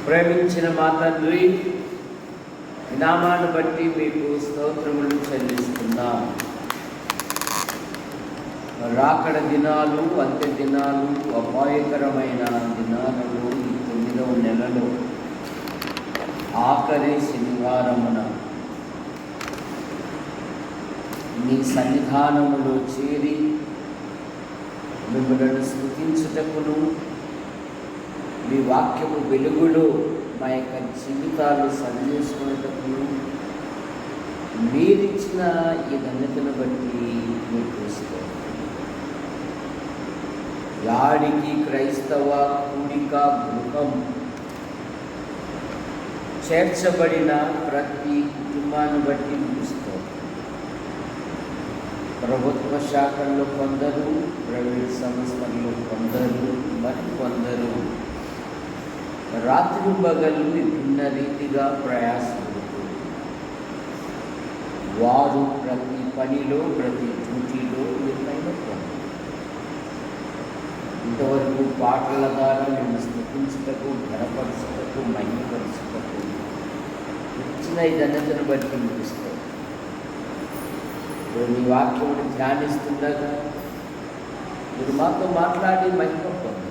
ప్రేమించిన మా తండ్రి, నామాన్ని బట్టి మీకు స్తోత్రములు చెల్లిస్తున్నాం. రాకడ దినాలు, అంత్య దినాలు, అపాయకరమైన దినాలలో ఈ 9వ నెలలో ఆఖరి శనివారమున నీ సన్నిధానములో చేరి మిమ్మల్ని స్తుతించుటకును, మీ వాక్యము వెలుగులో మా యొక్క జీవితాలు సరిచేసుకునేటప్పుడు మీరిచ్చిన ఈ ధన్యతను బట్టి మీకు స్తోత్రం. యాడికి క్రైస్తవ కూడిక గృహం చేర్చబడిన ప్రతి కుటుంబాన్ని బట్టి మీకు స్తోత్రం. ప్రభుత్వ శాఖల్లో కొందరు, ప్రైవేట్ సంస్థల్లో కొందరు, మరికొందరు రాత్రి పగలు విభిన్న రీతిగా ప్రయాసపడుతూ వారు ప్రతి పనిలో, ప్రతి డ్యూటీలో నిర్ణయం పొందారు. ఇంతవరకు పాటల ద్వారా మేము స్థుతించుటకు, ఘనపరచుటకు, మహిమపరచుటకు ఇచ్చిన ఈ ధన్యతను బట్టి ముగిస్తాం. ఇప్పుడు మీ వాక్యమును ధ్యానిస్తుండగా మీరు మాతో మాట్లాడి మహిమ పొందండి.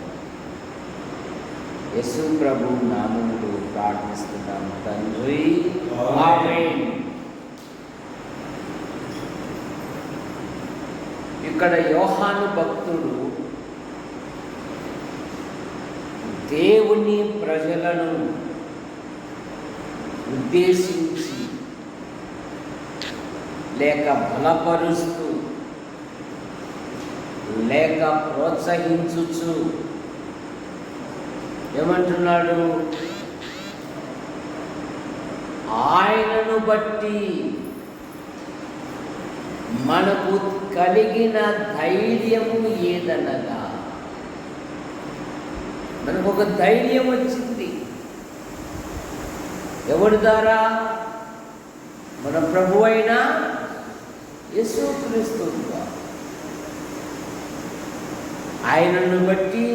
యేసు ప్రభు నామములో ప్రార్థిస్తున్నాము తండ్రి, ఆమేన్. ఇక్కడ యోహాను భక్తుడు దేవుని ప్రజలను ఉద్దేశించి లేక బలపరుస్తూ లేక ప్రోత్సహించుచు ఏమంటున్నాడు? ఆయనను బట్టి మనకు కలిగిన ధైర్యము ఏదనగా, మనకు ఒక ధైర్యం వచ్చింది. ఎవరి ద్వారా? మన ప్రభు అయిన యేసుక్రీస్తు ద్వారా. ఆయనను బట్టి,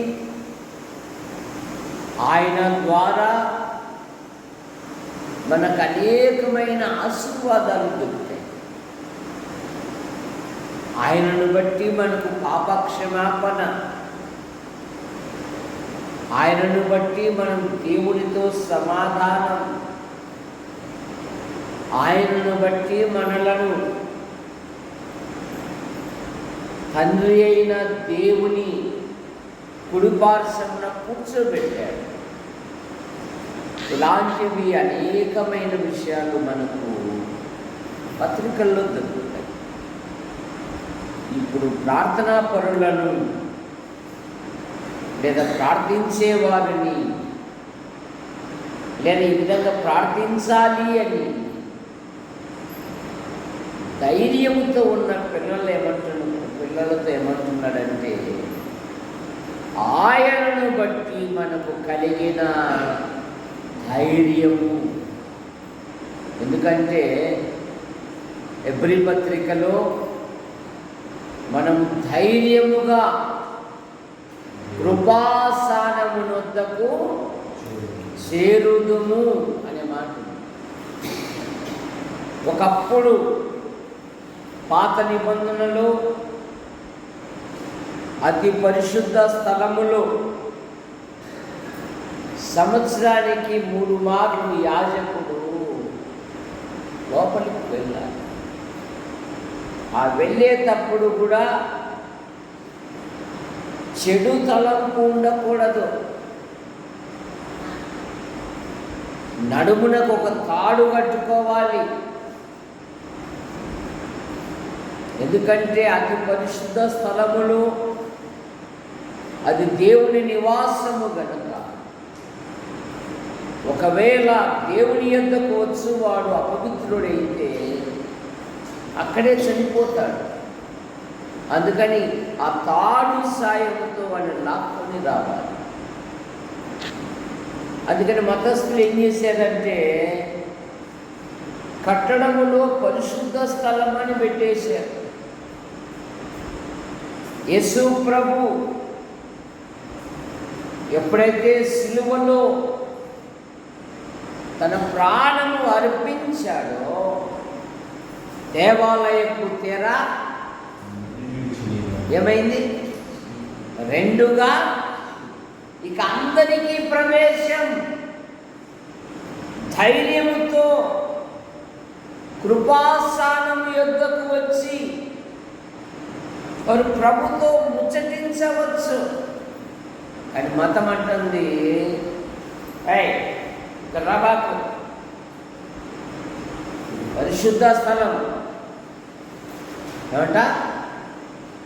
ఆయన ద్వారా మనకు అనేకమైన ఆశీర్వాదాలు దొరుకుతాయి. ఆయనను బట్టి మనకు పాపక్షమాపణ, ఆయనను బట్టి మనం దేవునితో సమాధానం, ఆయనను బట్టి మనలను తండ్రి అయిన దేవుని కుడిపార్శ్వమున కూర్చోబెట్టాడు. ఇలాంటివి అనేకమైన విషయాలు మనకు పత్రికల్లో దొరుకుతాయి. ఇప్పుడు ప్రార్థనా పరులను లేదా ప్రార్థించే వారిని లేదా ఈ విధంగా ప్రార్థించాలి అని ధైర్యంతో ఉన్న పిల్లలతో ఏమంటున్నాడంటే, ఆయనను బట్టి మనకు కలిగిన ధైర్యము. ఎందుకంటే హెబ్రీ పత్రికలో మనం ధైర్యముగా కృపాసనమునొద్దకు చేరుదుము అనే మాట. ఒకప్పుడు పాత నిబంధనలో అతి పరిశుద్ధ స్థలములో సంవత్సరానికి 3 మార్లు యాజకుడు లోపలికి వెళ్ళాలి. ఆ వెళ్ళేటప్పుడు కూడా చెడు తలంపు ఉండకూడదు. నడుమునకు ఒక తాడు కట్టుకోవాలి. ఎందుకంటే అతి పరిశుద్ధ స్థలములు, అది దేవుని నివాసము గనుక ఒకవేళ దేవుని యొద్దకు వచ్చి వాడు అపవిత్రుడైతే అక్కడే చనిపోతాడు. అందుకని ఆ తాడు సాయంతో వాడిని లాక్కొని రావాలి. అందుకని మతస్థులు ఏం చేశారంటే కట్టడములో పరిశుద్ధ స్థలం అని పెట్టేశారు. యేసు ప్రభు ఎప్పుడైతే సిలువలో తన ప్రాణము అర్పించాడో దేవాలయపు తెర ఏమైంది? రెండుగా ఇక అందరికీ ప్రవేశం. ధైర్యముతో కృపాస్థానం యొద్దకు వచ్చి వారు ప్రభుతో ముచ్చటించవచ్చు. కానీ మతం అంటుంది, రాబాకు, పరిశుద్ధ స్థలం. ఏమంట?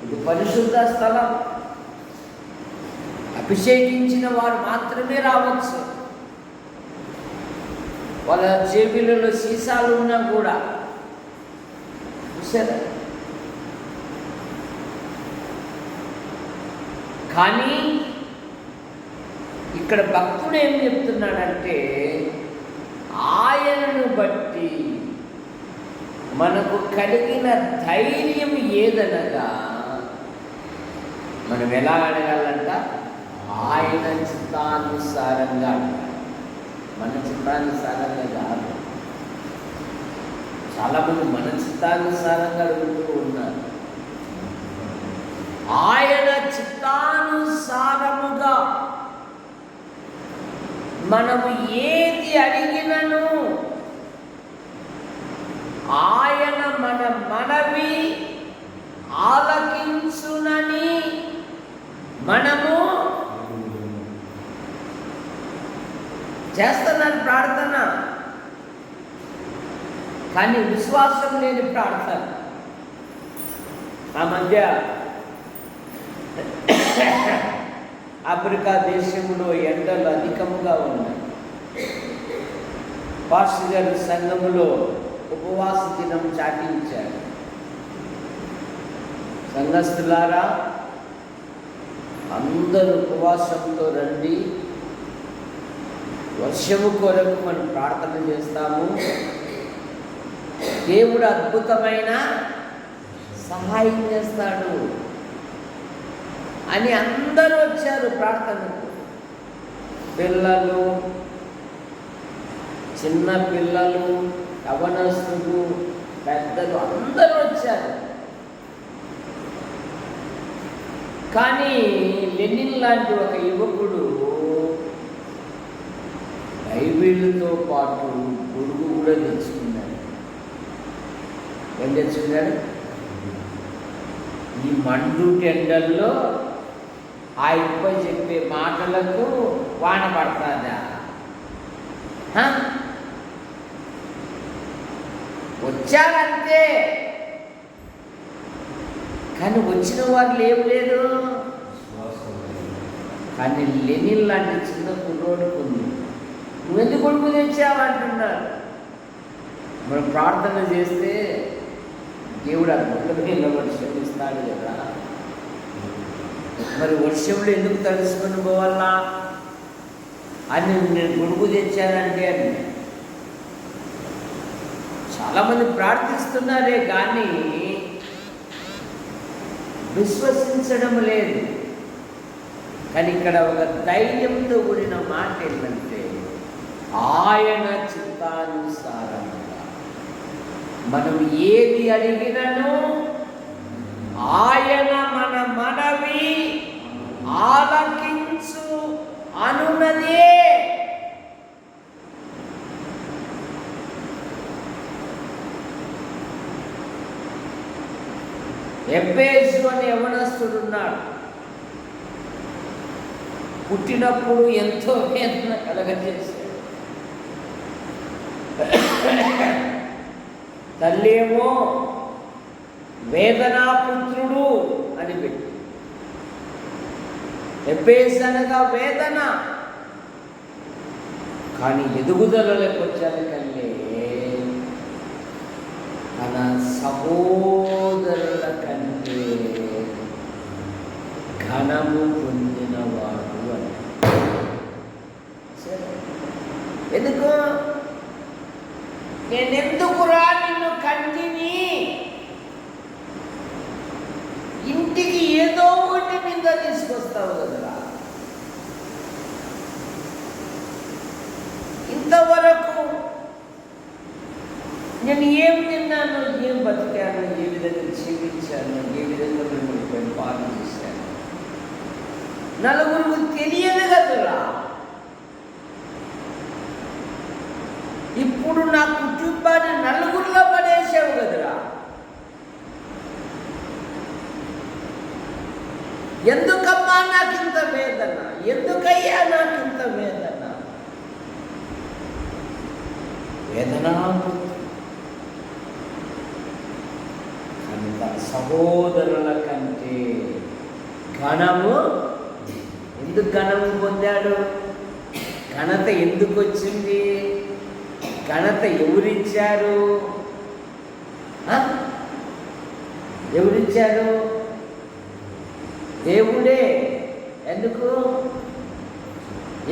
ఇది పరిశుద్ధ స్థలం, అభిషేకించిన వారు మాత్రమే రావచ్చు. వాళ్ళ జేబులలో సీసాలు ఉన్నా కూడా చూసారా? కానీ ఇక్కడ భక్తుడు ఏం చెప్తున్నాడంటే, ఆయనను బట్టి మనకు కలిగిన ధైర్యం ఏదనగా మనం ఎలా అడగాలంట? ఆయన చిత్తానుసారంగా. మన చిత్తానుసారంగా కాదు. చాలామంది మన చిత్తానుసారంగా అడుగుతూ ఉన్నారు. ఆయన చిత్తానుసారముగా మనము ఏది అడిగినను ఆయన మన మనవి ఆలకించునని మనము చేస్తున్నారు ప్రార్థన. కానీ విశ్వాసం లేని ప్రార్థన. ఆ మధ్య ఆఫ్రికా దేశంలో ఎండలు అధికముగా ఉన్నాయి. పాస్టర్ గారి సంఘములో ఉపవాస దినం చాటించారు. సంఘస్థులారా, అందరూ ఉపవాసంతో రండి, వర్షము కొరకు మనం ప్రార్థన చేస్తాము, దేవుడు అద్భుతమైన సహాయం చేస్తాడు అని అందరూ వచ్చారు ప్రార్థనకు. పిల్లలు, చిన్న పిల్లలు, యవనస్తులు, పెద్దలు అందరూ వచ్చారు. కానీ లెనిన్ లాంటి ఒక యువకుడు బైబిల్తో పాటు గొడుగు కూడా తెచ్చుకున్నాడు. ఏం తెచ్చుకున్నాడు? ఈ మండు టెండల్లో ఆ ఇప్ప చెప్పే మాటలకు వాన పడుతుందా? వచ్చారంతే. కానీ వచ్చిన వాళ్ళు ఏం లేదు. కానీ లెనిన్ లాంటి చిన్న కుర్రోడుకు ఉంది. నువ్వెందుకు కొడుకు తెచ్చావంటున్నాడు. మనం ప్రార్థన చేస్తే దేవుడు అద్భుతమైన వర్షం ఇస్తాడు కదా. మరి వర్షంలో ఎందుకు తడుచుకొని పోవాలా అని నేను గొడుగు తెచ్చానంటే అని చాలామంది ప్రార్థిస్తున్నారే కానీ విశ్వసించడం లేదు. కానీ ఇక్కడ ఒక ధైర్యంతో కూడిన మాట ఏంటంటే, ఆయన చిత్తానుసారంగా మనం ఏది అడిగినను ఆయన మన మనవి ఆలకించు అనున్నదే. ఎబ్బేసు అని యవనస్తుడున్నాడు. పుట్టినప్పుడు ఎంతో వేదన కలగజేశాడు. తల్లేమో వేదనాపుత్రుడు అని పెట్టి, ఎబ్బేసు అనగా వేదన. కానీ ఎదుగుదలలోకి వచ్చాకల్లే తన సహోదరుల కంటే ఘనము పొందినవాడు అని. ఎందుకు? నేనెందుకురా నిన్ను కంటిని? ఇంటికి ఏదో ఒకటి మీద తీసుకొస్తావు కదరా. ఇంతవరకు ఏం బతికాను, ఏ విధంగా జీవించాను, ఏ విధంగా మిమ్మల్ని పరిపాలన చేశాను, నలుగురికి తెలియదు కదరా. ఇప్పుడు నా కుటుంబాన్ని నలుగురిలో పడేసావు కదరా. ఎందుకమ్మా నాకింత వేదన, ఎందుకయ్యా నాకింత వేదన? వేదన కనుక సహోదరుల కంటే ఘనము, ఎందుకు ఘనము పొందాడు? ఘనత ఎందుకు వచ్చింది? ఘనత ఎవరిచ్చారు? ఎవరిచ్చారు? దేవుడే. ఎందుకు?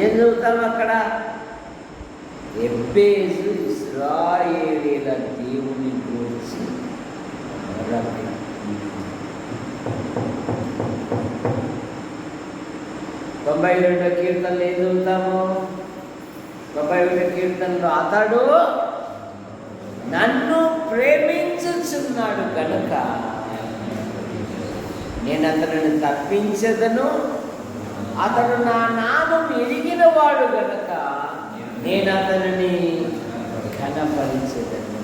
ఏం చదువుతాం అక్కడ? ఎబ్బేజు ఇశ్రాయేలీల దేవుని గురించి 92వ కీర్తనలో ఏం చదువుతాము? 91వ కీర్తనలో అతడు నన్ను ప్రేమించుచున్నాడు కనుక నేను అతనిని తప్పించదను, అతడు నా నామం ఎరిగిన వాడు గనక నేను అతనిని ఘనపరిచెదను.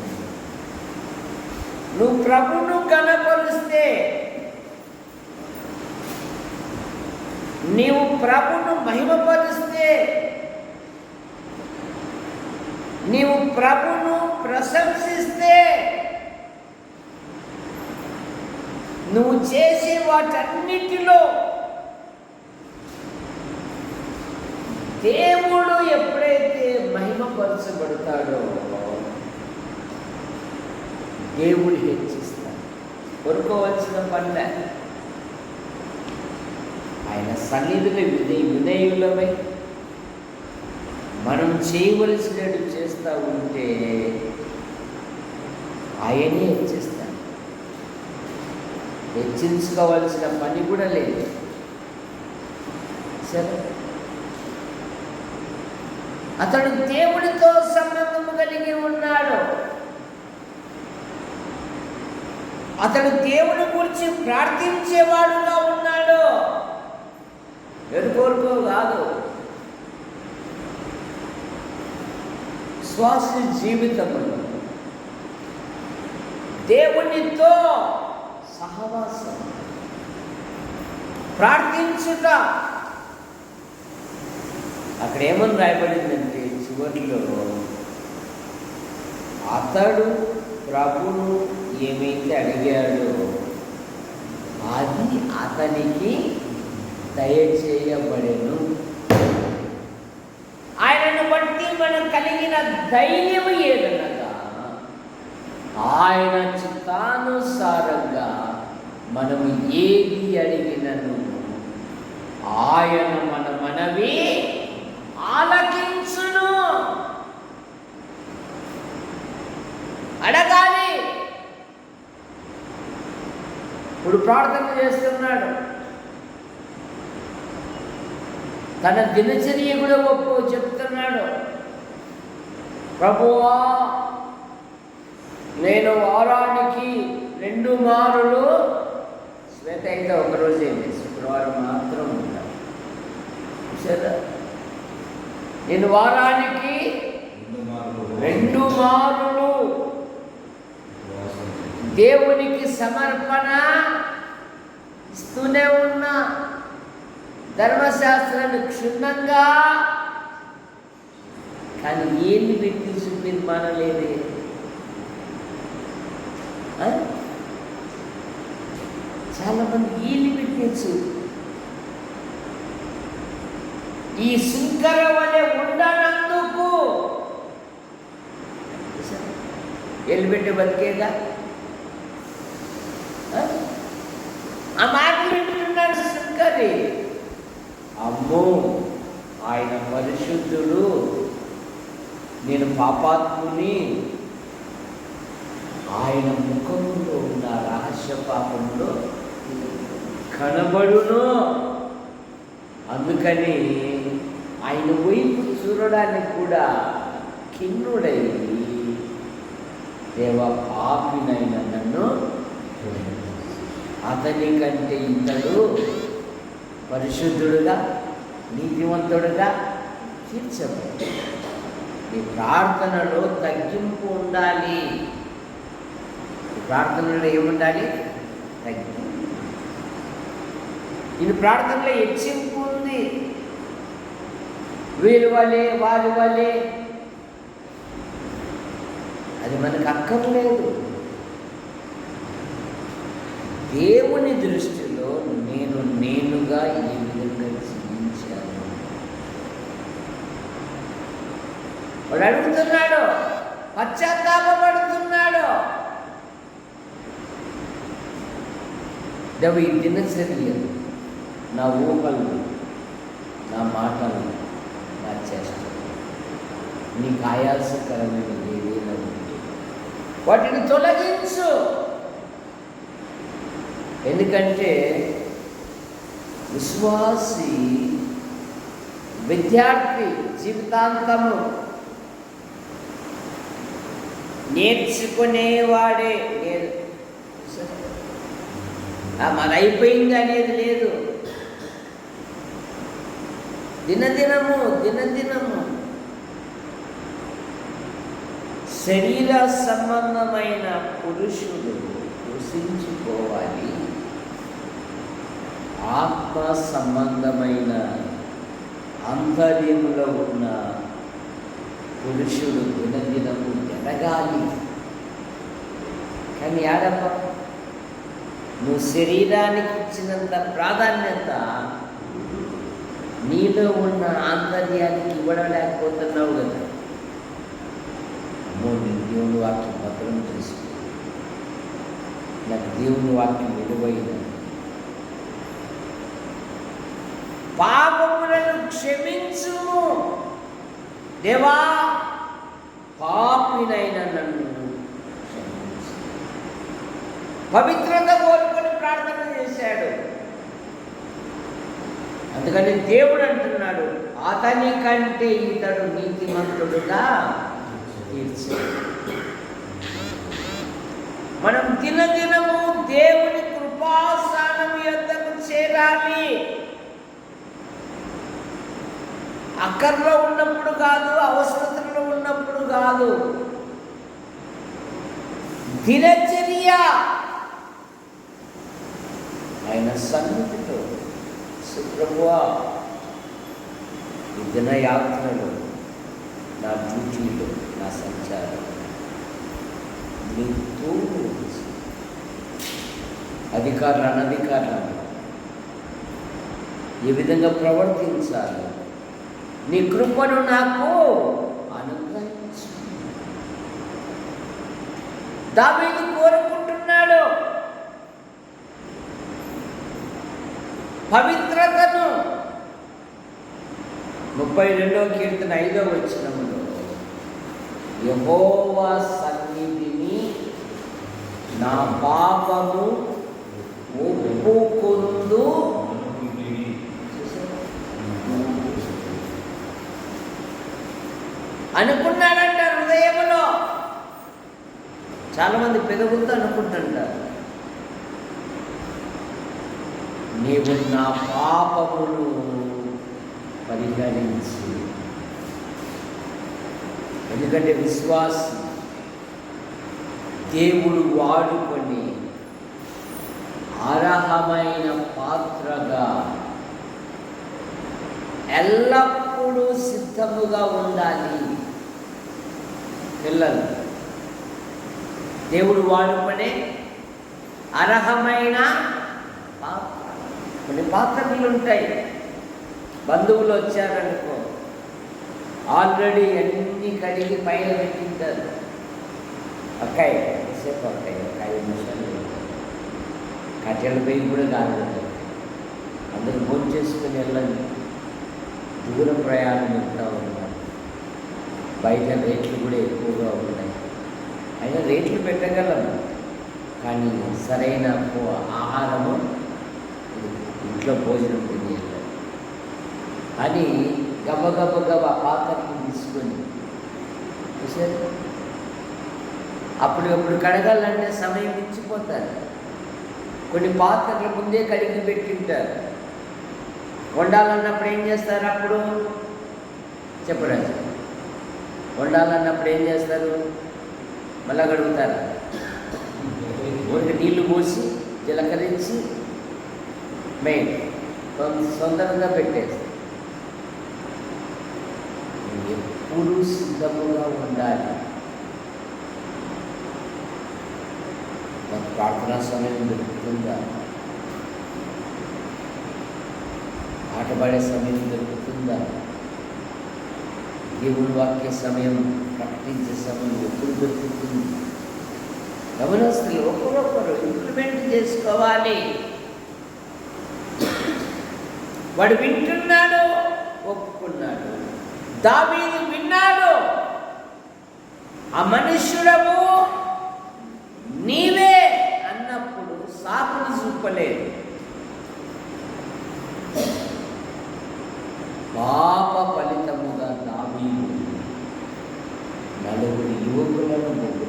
నువ్వు ప్రభువును ఘనపరిస్తే, నీవు ప్రభువును మహిమపరిస్తే, నీవు ప్రభువును ప్రశంసిస్తే, నువ్వు చేసే వాటన్నిటిలో దేవుడు ఎప్పుడైతే మహిమపరచబడతాడో దేవుడు హెచ్చిస్తాడు. కొనుక్కోవలసిన పనిలే, ఆయన సన్నిధిలో వినయులమై మనం చేయవలసినట్టు చేస్తూ ఉంటే ఆయనే హెచ్చిస్తాడు. హెచ్చించుకోవాల్సిన పని కూడా లేదు. సరే, అతడు దేవుడితో సంబంధము కలిగి ఉన్నాడు. అతడు దేవుడి గురించి ప్రార్థించేవాడుగా ఉన్నాడు. ఎరుకోరుకో కాదు, శ్వాస జీవితంలో దేవునితో సహవాసం, ప్రార్థించుట. అక్కడ ఏమని రాయబడిందంటే చివరిలో అతడు ప్రభువును ఏమైతే అడిగాడో అది అతనికి దయచేయబడెను. ఆయనను బట్టి మనం కలిగిన ధైర్యం ఏదనగా ఆయన చిత్తానుసారంగా మనము ఏది అడిగినను ఆయన మన మనవి ఆలకించును. అడగాలి. ఇప్పుడు ప్రార్థన చేస్తున్నాడు, తన దినచర్య కూడా చెప్తున్నాడు. ప్రభువా, నేను వారానికి 2 మారులు, శ్వేత అయితే ఒకరోజు ఏంటి, శుక్రవారం మాత్రం ఉంటాను. సరే, నేను వారానికి 2 మారులు దేవునికి సమర్పణ ఇస్తూనే ఉన్నా. ధర్మశాస్త్రాన్ని క్షుణ్ణంగా, కానీ ఏంది పెట్టి చూపింది మానలేదే. చాలా మంది ఈలు పెట్టచ్చు. ఈ శంకర వలె ఉండనందుకు ఎల్లిపెట్టి బతికేగా ఆ మాటలు వింటున్నాడు శంకరి. అమ్మో, ఆయన పరిశుద్ధుడు, నేను పాపాత్ముని. ఆయన ముఖంలో ఉన్న రహస్య పాపంలో కనబడును. అందుకని ఆయన వైపు చూడడానికి కూడా కిన్నుడై దేవ పాపినైన నన్ను, అతని కంటే ఇతడు పరిశుద్ధుడుగా నీతివంతుడుగా తీర్చబడి. ఈ ప్రార్థనలో తగ్గింపు ఉండాలి. ఈ ప్రార్థనలో ఏముండాలి? తగ్గింపు. ఈ ప్రార్థనలో హెచ్చింపు ఉంది. వీరి వలే వారి వలే అది మనకు అక్కర్లేదు. దేవుని దృష్టిలో నేనుగా ఈ విధంగా జీవించాను. వాడు అడుగుతున్నాడు, పశ్చాత్తాపడుతున్నాడు. దేవ, ఈ దినచర్యలు, నా ఊహలు, నా మాటలు, నా చేష్టలు నీకు ఆయాసకరమైనది ఏదైనా ఉంటే వాటిని తొలగించు. ఎందుకంటే విశ్వాసి విద్యార్థి జీవితాంతము నేర్చుకునేవాడే. మన అయిపోయింది అనేది లేదు. దినదినము శరీర సంబంధమైన పురుషుడు కృషించుకోవాలి. ఆత్మ సంబంధమైన ఆంతర్యంలో ఉన్న పురుషుడు దినదినము ఎదగాలి. కానీ ఆడమ్మ, నువ్వు శరీరానికి ఇచ్చినంత ప్రాధాన్యత నీలో ఉన్న ఆంతర్యానికి ఇవ్వడం లేకపోతున్నావు కదా. దేవుని వాక్యం భద్రం చేసుకో. నాకు దేవుని వాక్యం విలువైన. పాపములను క్షమించుము దేవా, పాపినైన నన్ను క్షమించు. పవిత్రత కోరుకొని ప్రార్థన చేశాడు. అందుకని దేవుడు అంటున్నాడు, అతని కంటే ఇతడు నీతిమంతుడుగా తీర్చాడు. మనం దినదినము దేవుని కృపాస్థానం యొద్దకు చేరాలి. అక్కర్లో ఉన్నప్పుడు కాదు, అవసరతలో ఉన్నప్పుడు కాదు. దినచర్య ఆయన సన్నిధిలో, ప్రభువా, ఈ దినయాత్రలో, నా డ్యూటీలో, నా సంచారం నీ తోడు, అధికారులు అనధికారులు ఏ విధంగా ప్రవర్తించాలి, నీ కృపను నాకు అనుగ్రహించు. దావీదు కోరుకుంటున్నాడు పవిత్రతను. 32వ కీర్తన 5వ వచనములో, యెహోవా సన్నిధిని నా పాపము ఒప్పుకొందు అనుకున్నాడంట హృదయములో. చాలామంది పెదవులతో అనుకుంటుంటారు. నీవు నా పాపమును పరిగణించి. ఎందుకంటే విశ్వాసి దేవుడు వాడుకొని అర్హమైన పాత్రగా ఎల్లప్పుడూ సిద్ధముగా ఉండాలి. పిల్లలు, దేవుడు వాడుకునే అర్హమైన పాత్ర. కొన్ని పాత్రలు ఉంటాయి. బంధువులు వచ్చారనుకో, ఆల్రెడీ అన్నీ కడిగి పైన పెట్టింటారు. అక్కాయి ఎంతసేపు అక్కాయి, ఒక 5 నిమిషాలు కట్టెల పొయ్యి కూడా కాదు. అందరూ భోజనం చేసుకుని వెళ్ళండి. దూర ప్రయాణం వెళ్తూ ఉన్నారు. బయట రేట్లు కూడా ఎక్కువగా ఉన్నాయి. అయినా రేట్లు పెట్టగలము, కానీ సరైన ఆహారము ఇంట్లో భోజనం తినేయాలి. అని గబ పాత్రని తీసుకొని చూసారు. అప్పుడు కడగాలంటే సమయం ఇచ్చిపోతారు. కొన్ని పాత్రల ముందే కడిగి పెట్టింటారు. వండాలన్నప్పుడు ఏం చేస్తారు? అప్పుడు చెప్పరాజు, వండాలన్నప్పుడు ఏం చేస్తారు? మళ్ళా కడుగుతారు. ఊరికి నీళ్లు పోసి జీలకరించి మెయిన్ తొందరగా పెట్టేస్తారు. ఎప్పుడు సిద్ధముగా ఉండాలి. ప్రార్థనా సమయం దొరుకుతుందా? ఆటపాడే సమయం దొరుకుతుందా? దేవుని వాక్య సమయం, ప్రకటించే సమయం ఎప్పుడు దొరుకుతుంది? గమనస్తులు ఒకరొకరు ఇంప్లిమెంట్ చేసుకోవాలి. వాడు వింటున్నాడు, ఒప్పుకున్నాడు. దావీదు విన్నాడు. ఆ మనుష్యుడము నీవే అన్నప్పుడు సాకులు చూపలేదు. పాప ఫలితముగా దావీదు 4 యువకులను పోగొట్టు.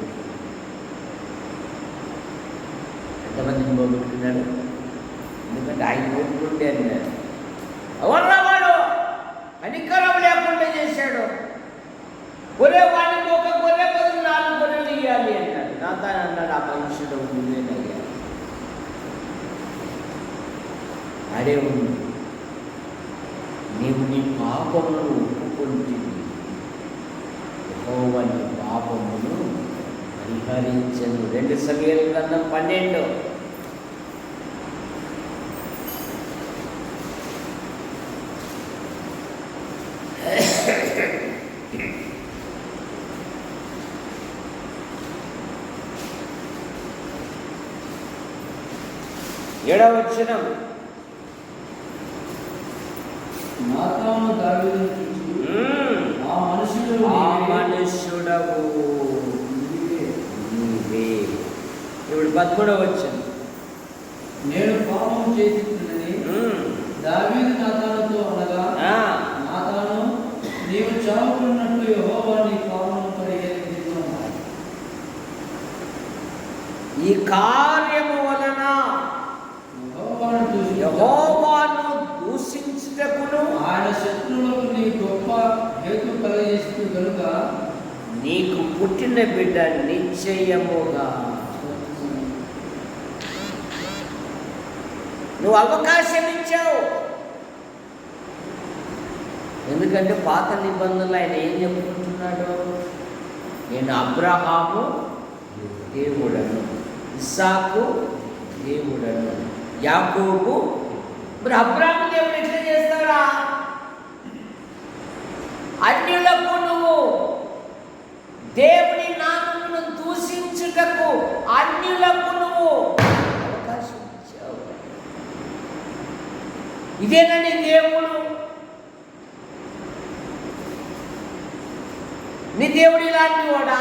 ఎంతమందిని పోగొట్టుకున్నాడు? ఎందుకంటే ఆయన పోగొట్టుండే అన్నాడు. ఎవర్రా వాడు? కనికరం లేకుండా చేశాడు. ఒరే వాడికి ఒక గొర్రె బదులు 4 గొర్రెలు ఇవ్వాలి అన్నాడు. నాతాను అన్నాడు, ఆ మనుషుడు నువ్వేనయ్యా. అడే ఉంది. నీవు నీ పాపమును ఒప్పుకుంటుంది. యెహోవా నీ పాపమును పరిహరించను. 2 సమూయేలు గ్రంథం 12. ఏడవ వచనం. నాతాను దావీదును చూసి, ఆ మనుష్యుడవు నీవే. ఇప్పుడు 13వ వచనం. నేను పాపం చేసినని దావీదు నాతానుతో అనగా, నాతాను నీవు చావుకున్నట్లు యెహోవా నీ పాపమును పరిహరించును. ఈ కార్యము వలన యెహోవాను దూషించుటకును ఆయన శత్రువులకు నీ గొప్ప హేతు కలగజేస్తూ కనుక నీకు పుట్టిన బిడ్డ నిశ్చయముగా నువ్వు అవకాశం ఇచ్చావు. ఎందుకంటే పాత నిబంధనలు ఆయన ఏం చెప్పుకుంటున్నాడు? నేను అబ్రహాము దేవుడను, ఇస్సాకు దేవుడను, యాకోబు. మరి అబ్రహాము దేవుడు ఎట్లా చేస్తారా? అన్యులకు నువ్వు దేవుని నామమును దూషించుటకు అన్యులకు నువ్వు అవకాశం ఇచ్చావు. ఇదేనని దేవుడు. నీ దేవుడు ఇలాంటి వాడా?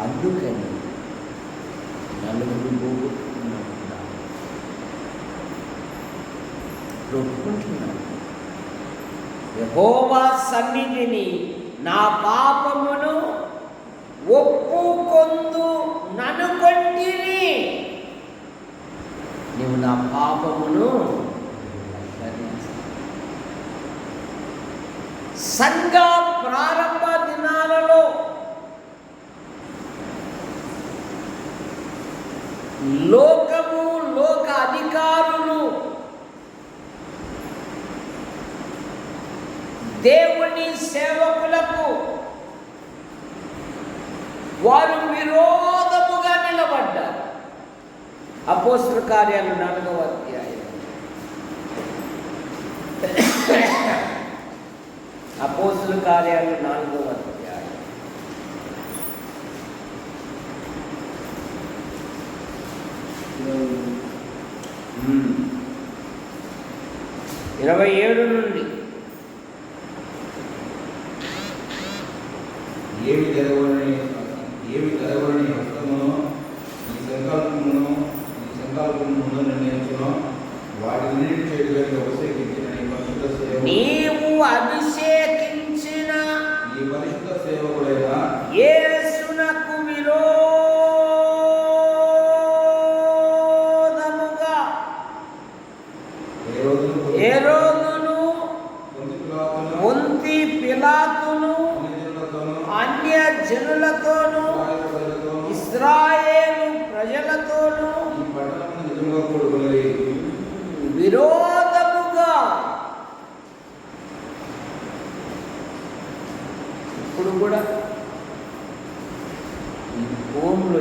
అందుకని 4 ఒప్పుకుంటున్నాను. యెహోవా సన్నిధిని నా పాపమును ఒప్పుకొందు ననుకొంటిని. నీవు నా పాపమును సంఘ ప్రారంభ దినాలలో లోకము, లోక అధికారులు దేవుని సేవకులకు వారు విరోధముగా నిలబడ్డారు. అపోస్తలుల కార్యాలు 4వ అధ్యాయం. అపోస్తలుల కార్యాలు 4వ అధ్యాయం. 27 నుండి. ఏమి జరగవని హస్తమును ఈ సంకల్పమును నిర్ణయించును వాటిని చేతులకు ఉపసేకించిన నీవు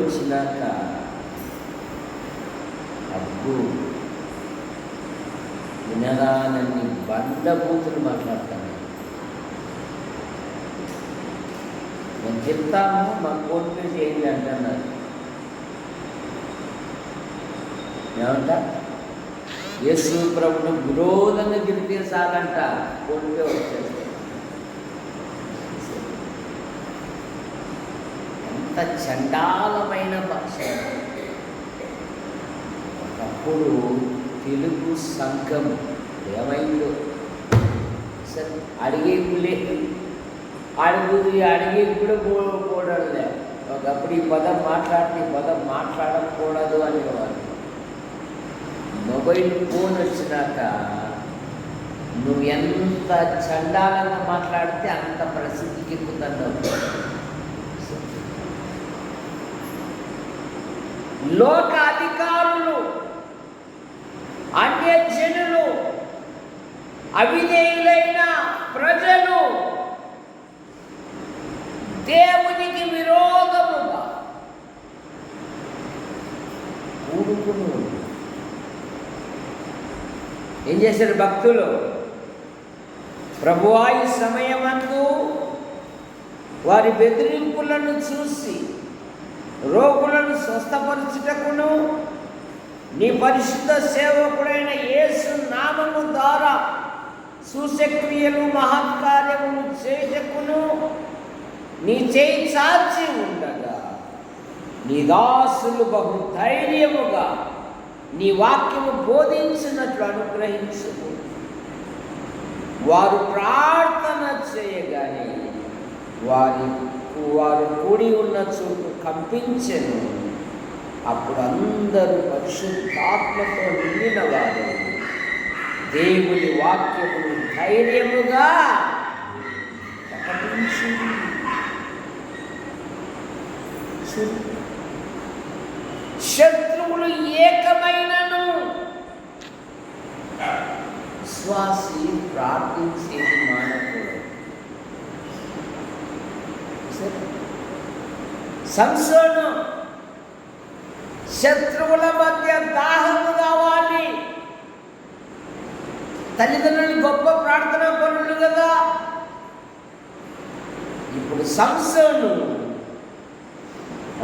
వచ్చినాక అబ్బు వినరానన్ని బండబూతులు మాట్లాడతాను. మేము చెప్తాము, మా కోర్టు చేయండి అంటున్నారు. ఏమంట? యేసు ప్రభును విరోధంగా గిరితీసాలంట, కోర్టుకే వచ్చేస్తారు. ఎంత చండాలమైన భాష! ఒకప్పుడు తెలుగు సంఘం ఏమైందో సరే, అడిగేపులే అడిగే కూడా పోవడంలే. ఒకప్పుడు ఈ పదం మాట్లాడితే ఈ పదం మాట్లాడకూడదు అనేవారు. మొబైల్ ఫోన్ వచ్చినాక నువ్వు ఎంత చండాలంగా మాట్లాడితే అంత ప్రసిద్ధికి ఎక్కుతున్నావు. లోక అధికారులు, అన్యజనులు, అవిధేయులైన ప్రజలు దేవునికి విరోధముగా కూడుకుని ఏం చేశారు భక్తులు? ప్రభువా, ఈ సమయమందు వారి బెదిరింపులను చూసి రోగులను స్వస్థపరచుటకును నీ పరిశుద్ధ సేవకుడైన యేసు నామము ద్వారా సూచక్రియలు మహత్కార్యములు చేయుటకును నీ చేయి చాచి ఉండగా నీ దాసులు బహు ధైర్యముగా నీ వాక్యము బోధించినట్లు అనుగ్రహించు. వారు ప్రార్థన చేయగానే వారు కూడి ఉన్న చోటు కంపించెను. అప్పుడు అందరూ పరిశుద్ధాత్మతో నిండిన వారు దేవుని వాక్యమును ధైర్యముగా ప్రకటించి శత్రువులు ఏకమైనను విశ్వాసి ప్రార్థించేది మానకూడదు. సంసోను శత్రువుల మధ్య దాహము కావాలి. తల్లిదండ్రులు గొప్ప ప్రార్థన పరులు కదా. ఇప్పుడు సంసోను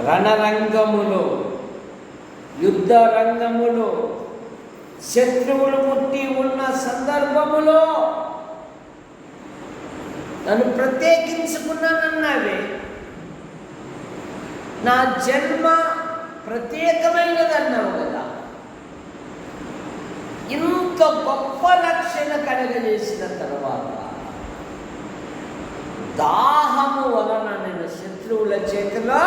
రణరంగములో, యుద్ధ రంగములో శత్రువులు ముట్టి ఉన్న సందర్భములో నన్ను ప్రత్యేకించుకున్నానన్నావే, నా జన్మ ప్రత్యేకమైనదన్నావు కదా. ఇంత గొప్ప రక్షణ కలగజేసిన తర్వాత దాహము వలన నేను శత్రువుల చేతిలో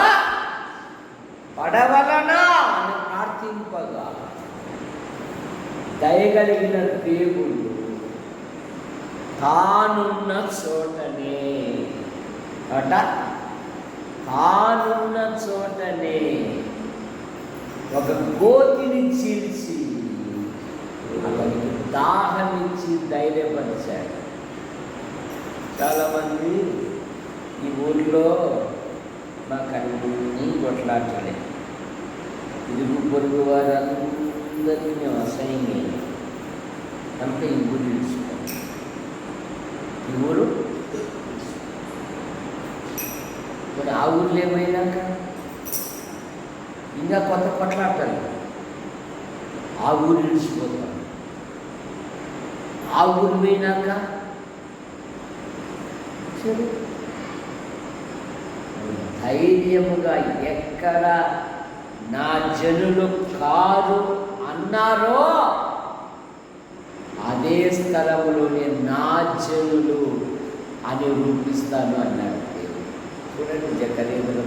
పడవలనా అని ప్రార్థింపగా దయగలిగిన దేవుడు తానున్న చోటనే తానున్న చోటనే ఒక గోతిని చీల్చి అతనికి దాహమిచ్చి ధైర్యపరిచాడు. చాలామంది ఈ ఊర్లో మాకు అన్ని కొట్లాటలే, ఇరుగు పొరుగు వారందరినీ మేము అసహ్యంగా అంతా ఈ ఊరు తెలుసుకోం. ఈ ఊరు మరి ఆ ఊర్లో ఏమైనాక ఇంకా కొత్త కొట్లాటాలి, ఆ ఊరు విడిచిపోతాం. ఆ ఊరు పోయినాక సరే ధైర్యముగా ఎక్కడ నా జనులు కారు అన్నారో అదే స్థలములోనే నా జనులు అని రూపిస్తాను అన్నాడు దేవుడు. చూడండి, జకర్యాను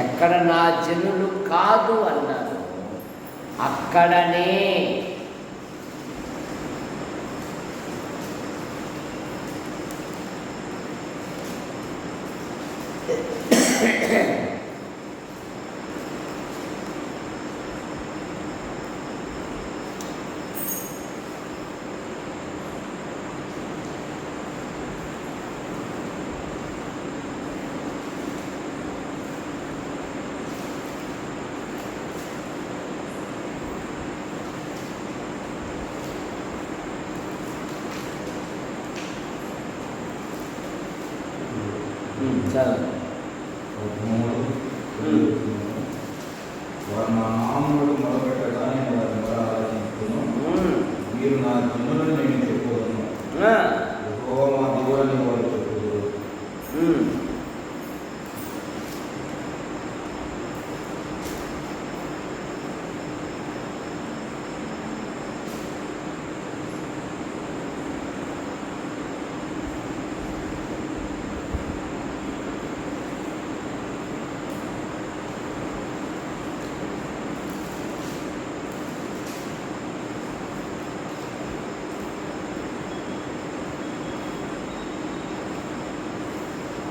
ఎక్కడ నా జనులు కాదు అన్నారు అక్కడనే చాలు. 13 వారు నా నామములు మొదలుపెట్టగా నేను వారి మొర ఆలకించును. మీరు నా జనులను నేను చెప్పుదును. యెహోవా మా దేవుడని వారు చెప్పుదురు.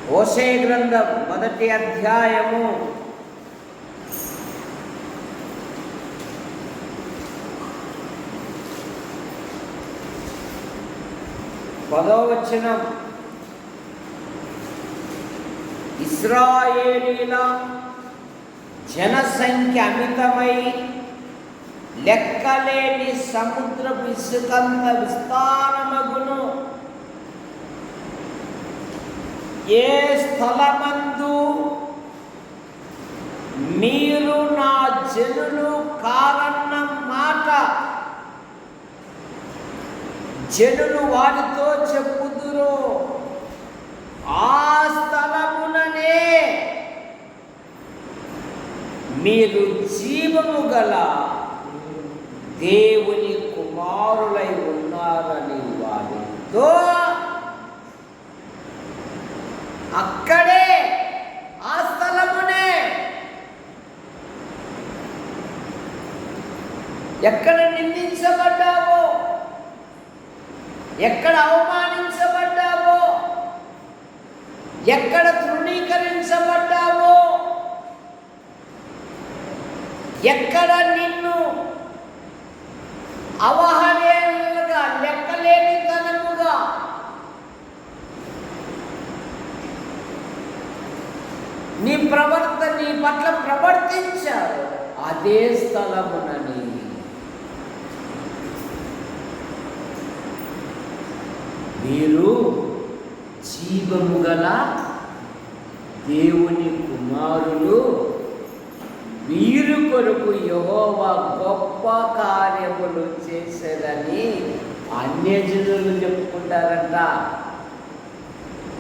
హోషేయ గ్రంథం 1వ అధ్యాయము 10వ వచనం. ఇశ్రాయేలీల జనసంఖ్య అమితమై లెక్కలేని సముద్రపు ఇసుకంత విస్తారమగును. ఏ స్థలమందు మీరు నా జనులు కారన్న మాట జనులు వారితో చెప్పుదురు, ఆ స్థలముననే మీరు జీవము గల దేవుని కుమారులై ఉన్నారని వారితో అక్కడే ఆ స్థలమునే ఎక్కడ నిందించబడ్డావో, ఎక్కడ అవమానించబడ్డావో, ఎక్కడ తృణీకరించబడ్డావో, ఎక్కడ నిన్ను అవహేళనగా లెక్కలేనితనముగా నీ పట్ల ప్రవర్తించారు, అదే స్థలమునని మీరు జీవము గల దేవుని కుమారులు, వీరు కొరకు యెహోవా గొప్ప కార్యములు చేశారని అన్యజనులు చెప్పుకుంటారంట.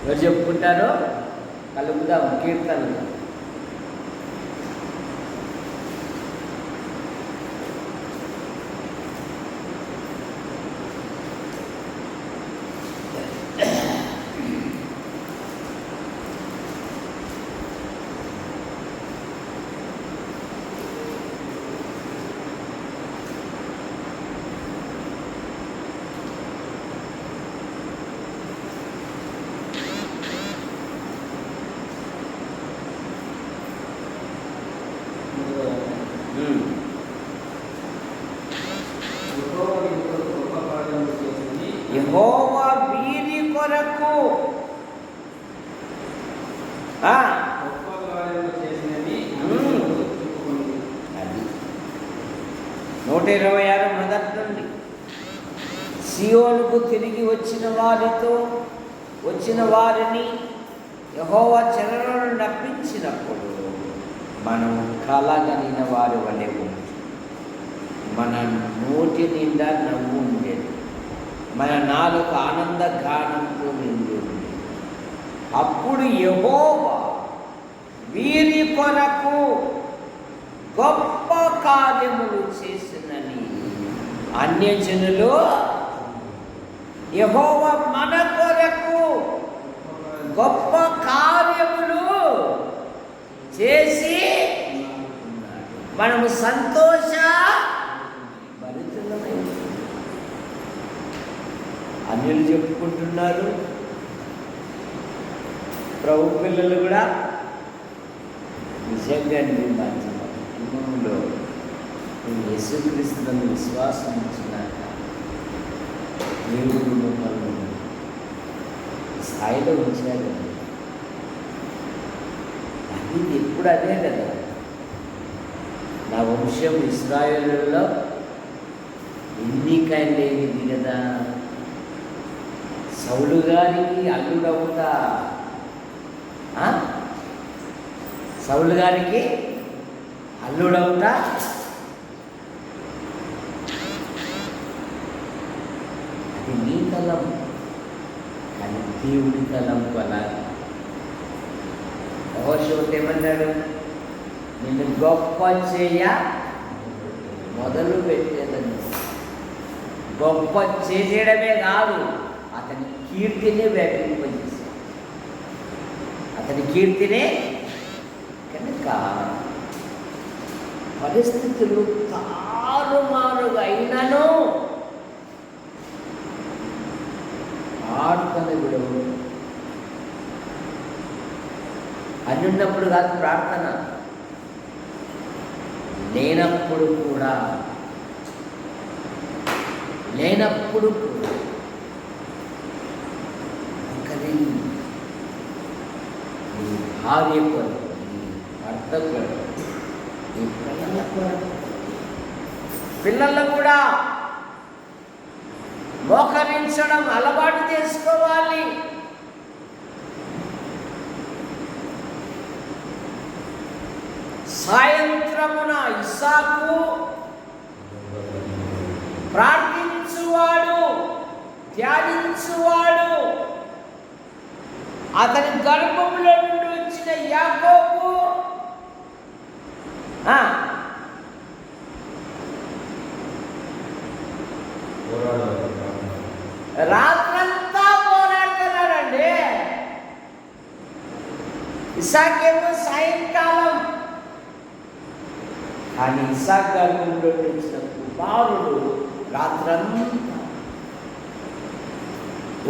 ఎవరు చెప్పుకుంటారో కలుగుదాం కీర్తనలు. యెహోవా వీరి కొరకు గొప్ప కార్యములు చేసినవి అది 126 మొదటి నుండి. సియోనుకు తిరిగి వచ్చిన వారిని యెహోవా చెరలో నప్పించినప్పుడు మనం కలగనిన వారి వలె ఉంది. మన నోటి నిండా నవ్వు ఉండేది, మన నాలుక ఆనంద గానంతో నిండి ఉంది. అప్పుడు యెహోవా వీరి కొరకు గొప్ప కార్యములు చేసినని అన్యజనులు యెహోవా మన కొరకు గొప్ప కార్యములు చేసి మనము సంతోష భరితులమై అన్యులు చెప్పుకుంటున్నారు. ప్రభు పిల్లలు కూడా నిజంగా మంచి కుటుంబంలో యేసుక్రీస్తులను విశ్వాసం ఇచ్చినాక దేవుడు మమ్మల్ని స్థాయిలో ఉంచారు. అది ఎప్పుడు అదే కదా, నా వంశం ఇశ్రాయేలులో ఎన్నిక లేనిది కదా. సౌలు గారికి అల్లుడవుతా సౌలు గారికి అల్లుడవుతా అది నీ తలం, కానీ దేవుడి తలం అలా. యెహోషువతో ఏమన్నాడు? నిన్ను గొప్ప చేయ మొదలు పెట్టేదని. గొప్ప చేసేయడమే కాదు, అతని కీర్తినే వ్యాపింపజేశాడు. అతని కీర్తినే కనుక పరిస్థితులు తారుమారుగా అయినను ప్రార్థన విడవు. అన్నున్నప్పుడు కాదు ప్రార్థన, లేనప్పుడు కూడా ఒకరి నీ భార్య కొరకు, నీ భర్త కొరకు, నీ పిల్లల కొరకు, పిల్లలు కూడా మోకరించడం అలవాటు చేసుకోవాలి. సాయంత్రమున ఇస్సాకు ప్రార్థించువాడు, ధ్యానించువాడు, అతని గర్భంలో నుండి వచ్చిన యాకోబు రాత్రంతా పోరాడుతున్నాడండి. ఇస్సాకేమో సాయంకాలం. కానీ ఇస్సాకు గర్భంలో వచ్చిన కుమారుడు రాత్రంతా,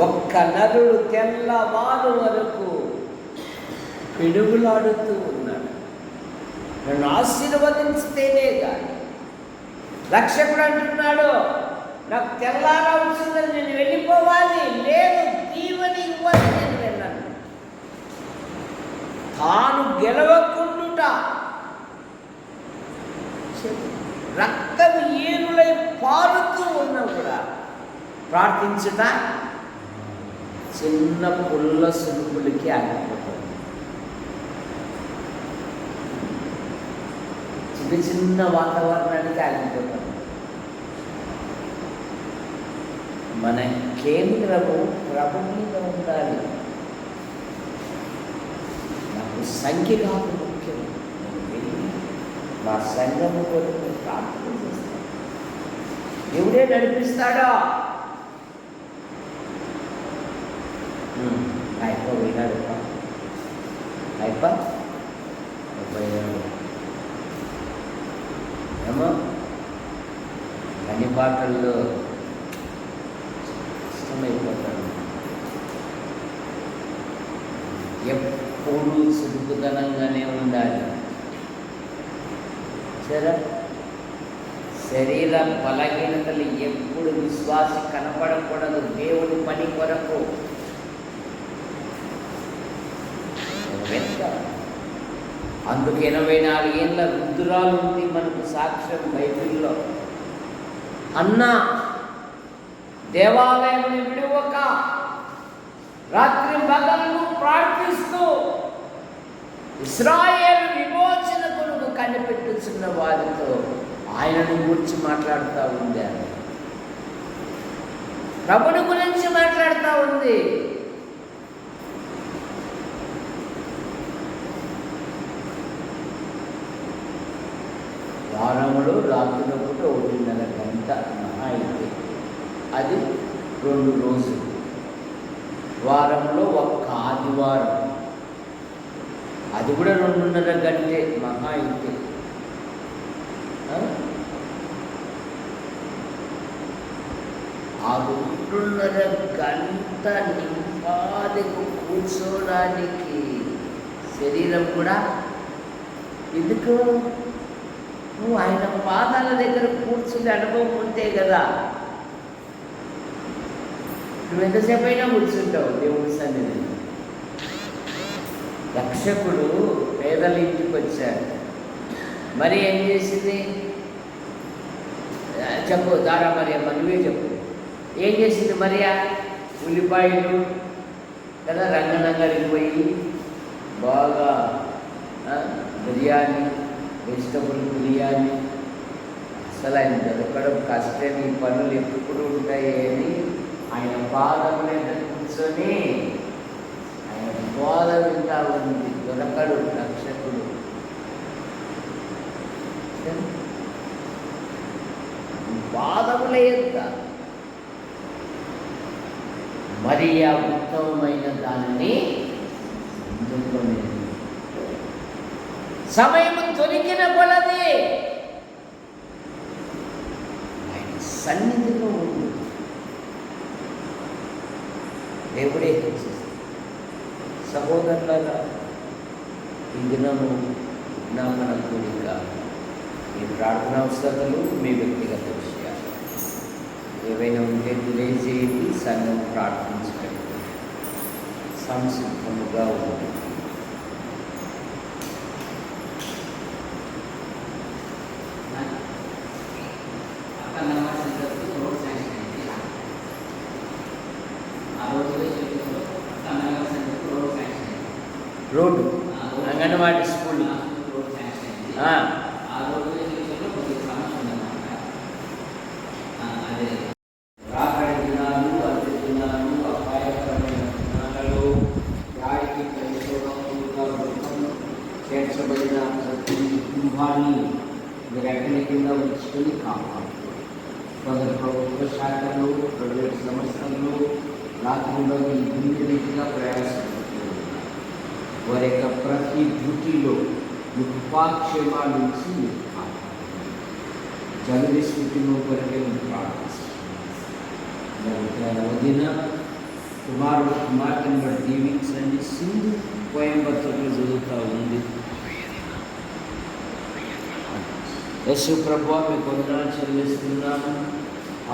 ఒక్క నరుడు తెల్లవారు వరకు పిడుగులాడుతూ ఉన్నాడు. నన్ను ఆశీర్వదించితేనే కానీ. రక్షకుడు అంటున్నాడు, నాకు తెల్లారవుతుందని నేను వెళ్ళిపోవాలి, లేదు దీవెని ఇవ్వాలి, నేను వెళ్ళాను. తాను గెలవకుండుట, రక్తం ఏరులై పారుతూ ఉన్నా కూడా ప్రార్థించుట చిన్న పుల్ల సులుపులకి ఆగిపోతుంది. చిన్న చిన్న వాతావరణానికి ఆగిపోతాం. మన కేంద్రము ప్రభు మీద ఉండాలి. నాకు సంఖ్య కాదు ముఖ్యం. మా సంఘము కొరకు ప్రార్థన చేస్తాను. దేవుడే నడిపిస్తాడా? అయిపోయినాడు అయిపోయినాడు ఏమో కనిపాటల్లో ఇష్టమైపోతాడు. ఎప్పుడు చురుకుదనంగానే ఉండాలి. సరే, శరీర బలహీనతలు ఎప్పుడు విశ్వాసి కనపడకూడదు. దేవుడి పని కొరకు అందుకు 84 ఏళ్ళ వృద్ధురాలు ఉంది మనకు సాక్ష్యం బైబిల్లో. అన్న దేవాలయం విడువక రాత్రి పగలు ప్రార్థిస్తూ ఇశ్రాయేలు విమోచన కొరకు కనిపెట్టుచున్న వారితో ఆయనను గురించి మాట్లాడుతూ ఉంది. ప్రభుని గురించి మాట్లాడుతూ ఉంది. వారంలో రాత్రిలో కూడా 1.5 గంట మహా అయితే, అది 2 రోజులు. వారంలో ఒక్క ఆదివారం, అది కూడా 2.5 గంటే మహా అయితే. ఆ 2.5 గంట నింపాదికు కూర్చోడానికి శరీరం కూడా ఎందుకు? నువ్వు ఆయన పాదాల దగ్గర కూర్చుని అనుభవం ఉంటే కదా. నువ్వు ఎంతసేపు అయినా కూర్చుంటావు దేవుడి సన్నిధి. రక్షకుడు పేదల ఇంటికి వచ్చాడు. మరి ఏం చేసింది చెప్పు, దారా మరియమ్మ, నువ్వే చెప్పు. ఏం చేసింది మరియా? ఉల్లిపాయలు కదా రంగనగరికి పోయి బాగా బిర్యానీ, వెజిటబుల్ బిర్యానీ, అసలు ఆయన దొరకడం కష్టం, ఈ పనులు ఎప్పుడు ఉంటాయి అని ఆయన పాదం మీద కూర్చొని ఆయన బోధ వింటా ఉంది. దొరకడు రక్షకుడు. పాదముల యొక్క మరి ఆ ఉత్తమమైన దానిని అందుకునేది. సమయం దొరికిన కొలది ఆయన సన్నిధిలో ఉంది. దేవుడే సహోదరులారా, ఈ దినము విజ్ఞాపన కూడిక, మీ ప్రార్థన అవసరాలు, మీ వ్యక్తిగత విషయాలు ఏవైనా ఉంటే తెలియజేయండి. సంఘం ప్రార్థించగలిగి సంసిద్ధముగా ఉంది. రోడ్డు అంగన్వాడీ స్కూల్ రాకడి దినాలు, అంత్య దినాలు, అపాయకరమైన దినాలలో గాడికి చేర్చబడిన ప్రతి కుటుంబాన్ని మీరు ఎక్కడి కింద ఉంచుకొని కాపాడు. కొందరు ప్రభుత్వ శాఖలు, ప్రైవేట్ సంస్థలు రాత్రిలో ఈ దిండి రీతిగా ప్రయాసపడుతున్నారు. వారి యొక్క ప్రతి డ్యూటీలో మీకు ఉపాక్షేమాల నుంచి మీరు జగది స్థితిలో కొరకే మీరు ప్రార్థిస్తున్నారు. వదిన కుమారుడు కుమార్తెను బట్టి దీవించండి. సింధు కోయంబత్తూరులో చదువుతూ ఉంది. యేసు ప్రభువా మీకు వందనాలు చెల్లిస్తున్నాను.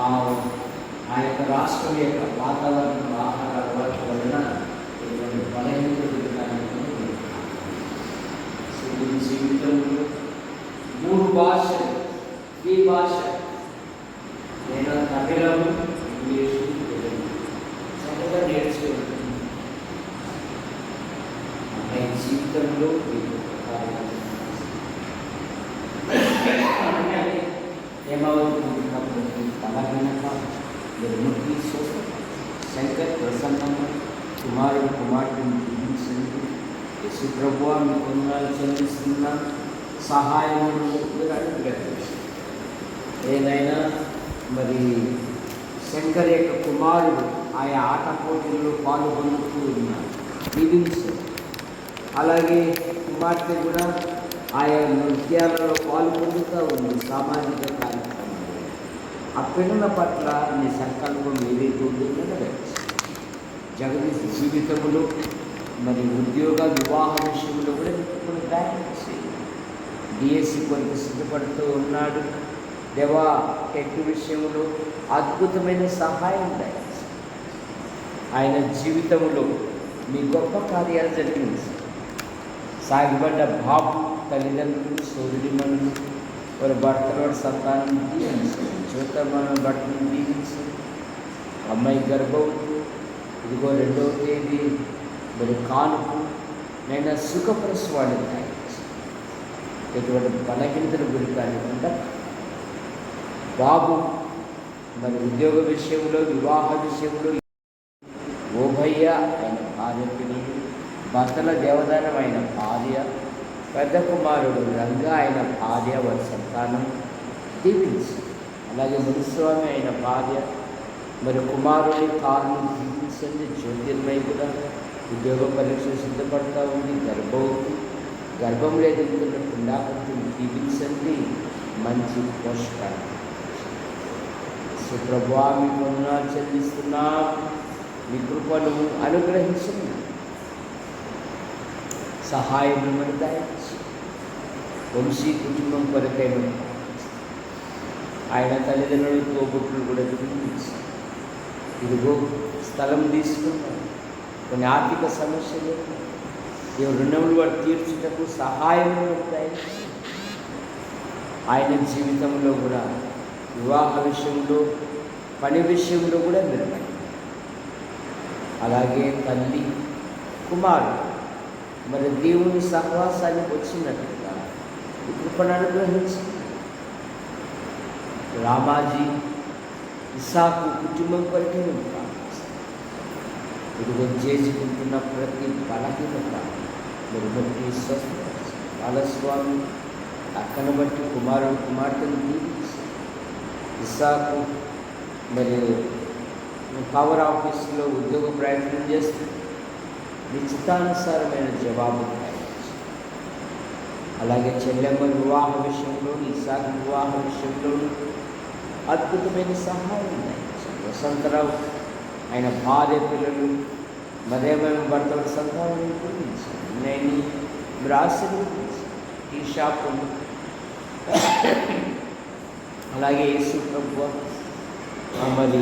ఆ యొక్క రాష్ట్రం యొక్క వాతావరణం, ఆహార అలవాట్ల వలన ఇటువంటి బలహీనతలు జీవితంలో 3 భాషలు, ఈ భాష నేను తమిళము, ఇంగ్లీషు, తెలుగు చక్కగా నేర్చుకుంటున్నాను. ఈ జీవితంలో ఏమవుతుంది బలహీనత నిర్ముక్తి స్వస్థత. శంకర్ ప్రసన్నమ్మ కుమారుడు కుమార్తెను జీవించండి. యేసు ప్రభువా మీకు వందనాలు చెల్లిస్తున్నాను. సహాయమును మీరు అనుగ్రహించండి. ఏదైనా మరి శంకర్ యొక్క కుమారుడు ఆయా ఆట పోటీల్లో పాల్గొంటూ ఉన్నారు, దీవించండి. అలాగే కుమార్తె కూడా ఆయా నృత్యాలలో పాల్గొందుతూ ఉంది, సామాజిక కార్యక్రమాలు. ఆ పిల్లల పట్ల మీ సంకల్పం ఏదైతే ఉందో నెరవేర్చండి. జగదీశ్ జీవితంలో మరి ఉద్యోగ వివాహ విషయంలో కూడా కొన్ని బ్యాలెన్స్ డిఎస్సి కొరకు సిద్ధపడుతూ ఉన్నాడు. దేవా టెక్ విషయంలో అద్భుతమైన సహాయం దయచేయండి. ఆయన జీవితంలో మీ గొప్ప కార్యాలు జరిగింది. సాగిపడ్డ బాబు తల్లిదండ్రులు, సోదరిమణులు, వారి భర్తల సంతానం దీవించండి. జ్యోతమైన భర్తను దీవించండి. అమ్మాయి గర్భం ఇదిగో 2వ తేదీ మరి కానుకు నేను సుఖప్రసవాన్ని తయారు. ఎటువంటి బలహీనతలు గురి కానికుండా బాబు మరి ఉద్యోగ విషయంలో, వివాహ విషయంలో ఓభయ్య ఆయన భార్య పిల్లలు, భర్తల దేవదానం ఆయన భార్య, పెద్ద కుమారుడు రంగ ఆయన భార్య, వారి సంతానం దీవించి. అలాగే మునిస్వామి అయిన భార్య మరి కుమారుడి కారుని దీవించండి. జ్యోతిర్మయి కూడా ఉద్యోగ పరీక్ష సిద్ధపడతా ఉంది, గర్భంలో ఎదుగుతున్న పిండాకృతిని దీవించండి. మంచి పోషకాలు సుప్రభా మీకు వందనాలు చెల్లిస్తున్నా. మీ కృపను అనుగ్రహించండి. సహాయం దయచేసి వంశీ కుటుంబం కొరకైన ఆయన తల్లిదండ్రులు, తోబుట్టులు కూడా దీవించి. ఇదిగో స్థలం తీసుకున్నారు, కొన్ని ఆర్థిక సమస్యలు, రుణములు వాడు తీర్చుటకు సహాయం దయచేసి. ఆయన జీవితంలో కూడా వివాహ విషయంలో, పని విషయంలో కూడా నిర్ణయం. అలాగే తల్లి, కుమారుడు మరి దేవుని సహవాసానికి వచ్చినట్లుగా ఈ కృపను అనుగ్రహించి రామాజీ ఇసాకు కుటుంబం కొరకే నేను ప్రార్థిస్తాను. ఇదిగో చేసుకుంటున్న ప్రతి బలహీనత మీరు బట్టి స్వస్థపరచండి. బాలస్వామి అక్కను బట్టి కుమార్తెను దీవించి ఇసాకు మరి పవర్ ఆఫీసులో ఉద్యోగ ప్రయత్నం చేస్తూ మీ చిత్తానుసారమైన జవాబు ప్రయత్నించి, అలాగే చెల్లెమ్మ వివాహ విషయంలో ఇసాకు వివాహ విషయంలో అద్భుతమైన సహాయం వసంతరావు ఆయన భార్య పిల్లలు మరేమైనా భర్తల సంతానం గురించారు. నేను మీరు ఆశీర్వదించి ఈ షాపులు అలాగే యేసు ప్రభువా మరి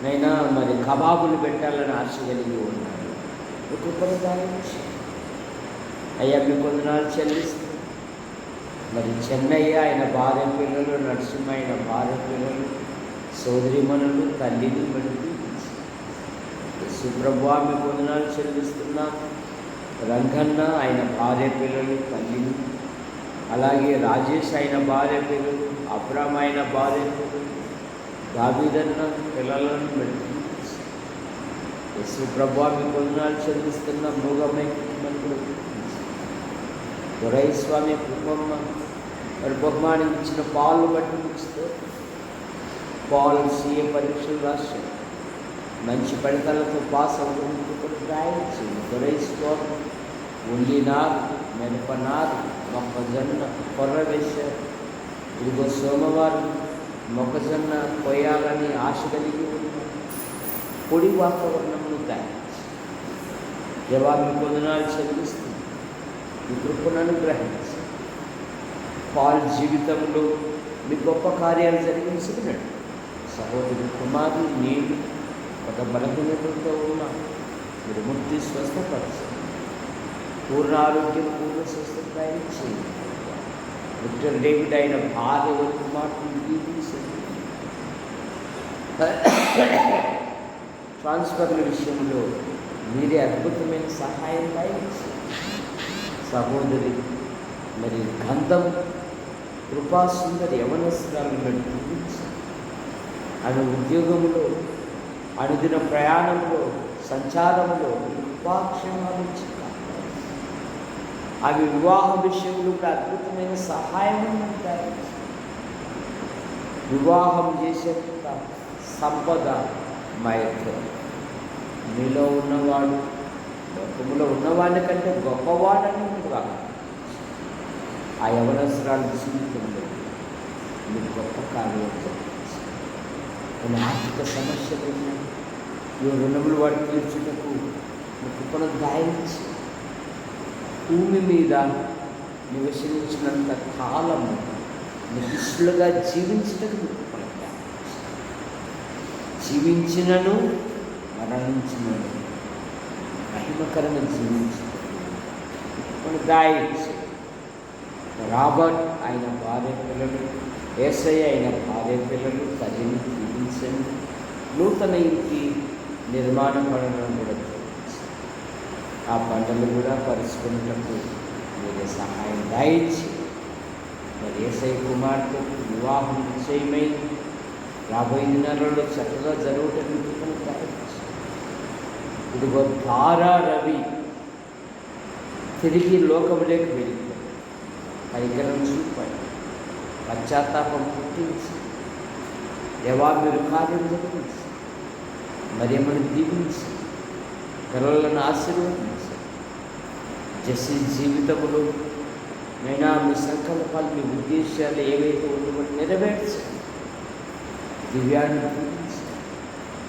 నైనా మరి కబాబులు పెట్టాలని ఆశ కలిగి ఉన్నారు. ఒక్కొక్కరు దాని అయ్యా మీ కొందనాలు చెల్లిస్తూ మరి చెన్నయ్య ఆయన భార్య పిల్లలు, నరసింహ ఆయన భార్య పిల్లలు, సోదరిమణులు, తల్లిని బట్టి సుప్రభా మీ కొందనాలు చెల్లిస్తున్నాం. రంగన్న ఆయన భార్య పిల్లలు, తల్లిని, అలాగే రాజేష్ ఆయన భార్య పిల్లలు, అబ్రామ్ ఆయన భార్య పిల్లలు, దావీదన్న పిల్లలను బట్టి సుప్రభా మీ కొందనాలు చెల్లిస్తున్నాం. మూగమై కుటుంబంలో దొరైస్వామి కుటుంబమ్మ మరి బహుమానించిన పాలు బట్టి ముగిస్తే పాలు సీఏ పరీక్షలు రాశారు. మంచి ఫలితాలతో పాస్ అవుతుంది కూడా రాయించింది. దొరైస్వామి ఉల్లినారు, మిరపనారు, మొక్కజొన్న కొర్ర వేశారు. ఇదిగో సోమవారం మొక్కజొన్న కొయ్యాలని ఆశ కలిగి ఉన్నారు. పొడి వాతావరణంలో తయారు జవాబు కొందనాలు చెల్లిస్తుంది. ఈ కృపను అనుగ్రహించి పాల్ జీవితంలో మీ గొప్ప కార్యాలు జరిగించుకున్నాడు. సహోదరి కుమారి నేను ఒక బలహీనతతో ఉన్నా మీరు ముక్తి స్వస్థపరచండి. పూర్ణ ఆరోగ్యం, పూర్ణ స్వస్థత చేయండి. విక్టర్ డేవిడ్ అయిన భార్య కుమార్తెను దీవించండి. ట్రాన్స్ఫర్ల విషయంలో మీరే అద్భుతమైన సహాయం దయచేయండి. సహోదరి మరి గంధం కృపాసుందరి యవనస్త్రాలను నడిపించి ఆమె ఉద్యోగంలో, అనుదిన ప్రయాణంలో, సంచారంలో కృపాక్షేమాలు ఇచ్చి ఆమె వివాహ విషయంలో కూడా అద్భుతమైన సహాయం ఉంటాయి. వివాహం చేసేంత సంపద మా యొక్క మీలో ఉన్నవాడు లోకములో ఉన్నవాడి కంటే గొప్పవాడని మీరు ఆ యవనస్రాల జీవితంలో మీరు గొప్ప కార్యం జరిగించి కొన్ని ఆర్థిక సమస్యలు ఉన్నాయి. ఈ రుణములు వాడు తీర్చుటకు కృపను దాయించి భూమి మీద నివసించినంత కాలము నిష్ఠులుగా జీవించటకు కృపను దాయించి, జీవించినను మరణించినను మహిమకరంగా జీవించటకు దాయించి రాబర్ట్ ఆయన భార్య పిల్లలు, ఏసయ్య అయిన భార్య పిల్లలు, తల్లిని జీవించండి. నూతన ఇంటి నిర్మాణ పనులను కూడా చూపించి ఆ పంటలు కూడా పరుచుకున్నట్టు మీరే సహాయం దాయించి మరి ఏసయ్య కుమార్తె వివాహం నిశ్చయమై రాబోయే దినాలలో చక్కగా జరుగుటకు దాయించి ఇదిగో ధారా రవి తిరిగి లోకంలోకి వెళ్ళిపోయి కైకలం చూపాడు, పశ్చాత్తాపం పుట్టించి దేవా మీరు కార్యం జరిగించి మరి మనం దీవించి పిల్లలను ఆశీర్వదించి జసి జీవితంలో నైనా మీ సంకల్పాలు, మీ ఉద్దేశాలు ఏవైతే ఉండవో నెరవేర్చండి. దివ్యాన్ని దీవించి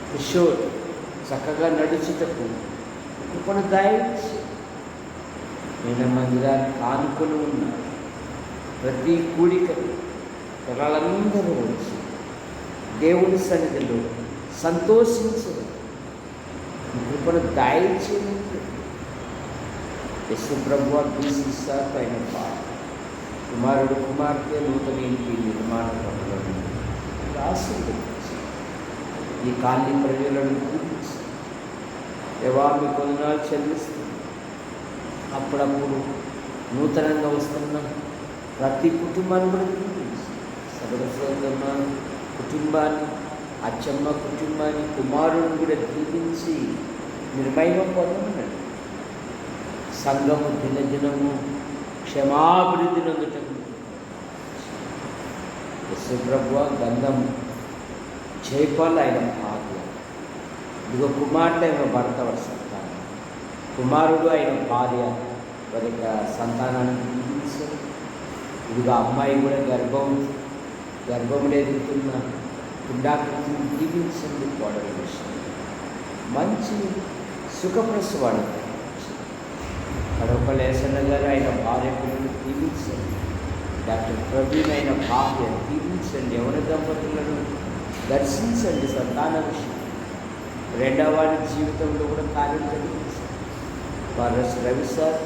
కిషోర్ చక్కగా నడుచుటకు కృపను దాయించి నేను మందిరాన్ని ఆనుకొని ఉన్నాను. ప్రతి కూడిక పిల్లలందరూ వచ్చి దేవుని సన్నిధిలో సంతోషించదు కృపను దాయించేందుకు యశుప్రభు బీసీసాకు అయిన కుమారుడు కుమార్తె నూతన ఇంటి నిర్మాణ పనులను ఆశీర్వదించి ఈ కాలనీ ప్రజలను గురించి దేవా మీ కొందనాలు చెల్లిస్తుంది. అప్పుడప్పుడు నూతనంగా వస్తున్న ప్రతి కుటుంబాన్ని కూడా దీవించు. సర్వసోదమ్మ కుటుంబాన్ని, అచ్చమ్మ కుటుంబాన్ని, కుమారుని కూడా దీవించి నిర్మయం పొందమన్నాడు. సంఘము దినదినము క్షమాభివృద్ధి నొందుటకు యశుప్రభువ గంధం జైపాల్ ఆయన భార్య, ఇదిగో కుమార్తె ఆయన భర్త వారి సంతానం, కుమారుడు ఆయన భార్య వారి యొక్క సంతానాన్ని దీవించారు. ఇదిగో అమ్మాయి కూడా గర్భములు ఎదుగుతున్న పిండాకృతిని దీవించండి. కోడల విషయం మంచి సుఖప్రసవాడు కడప లేసన్న గారు ఆయన భార్య పిల్లలు దీవించండి. డాక్టర్ ప్రవీణ్ అయిన భార్య దీవించండి. యవన దంపతులను దర్శించండి. సంతాన విషయం రెండవ వారి జీవితంలో కూడా కార్యం జరిగించండి. వారస్ రవి సార్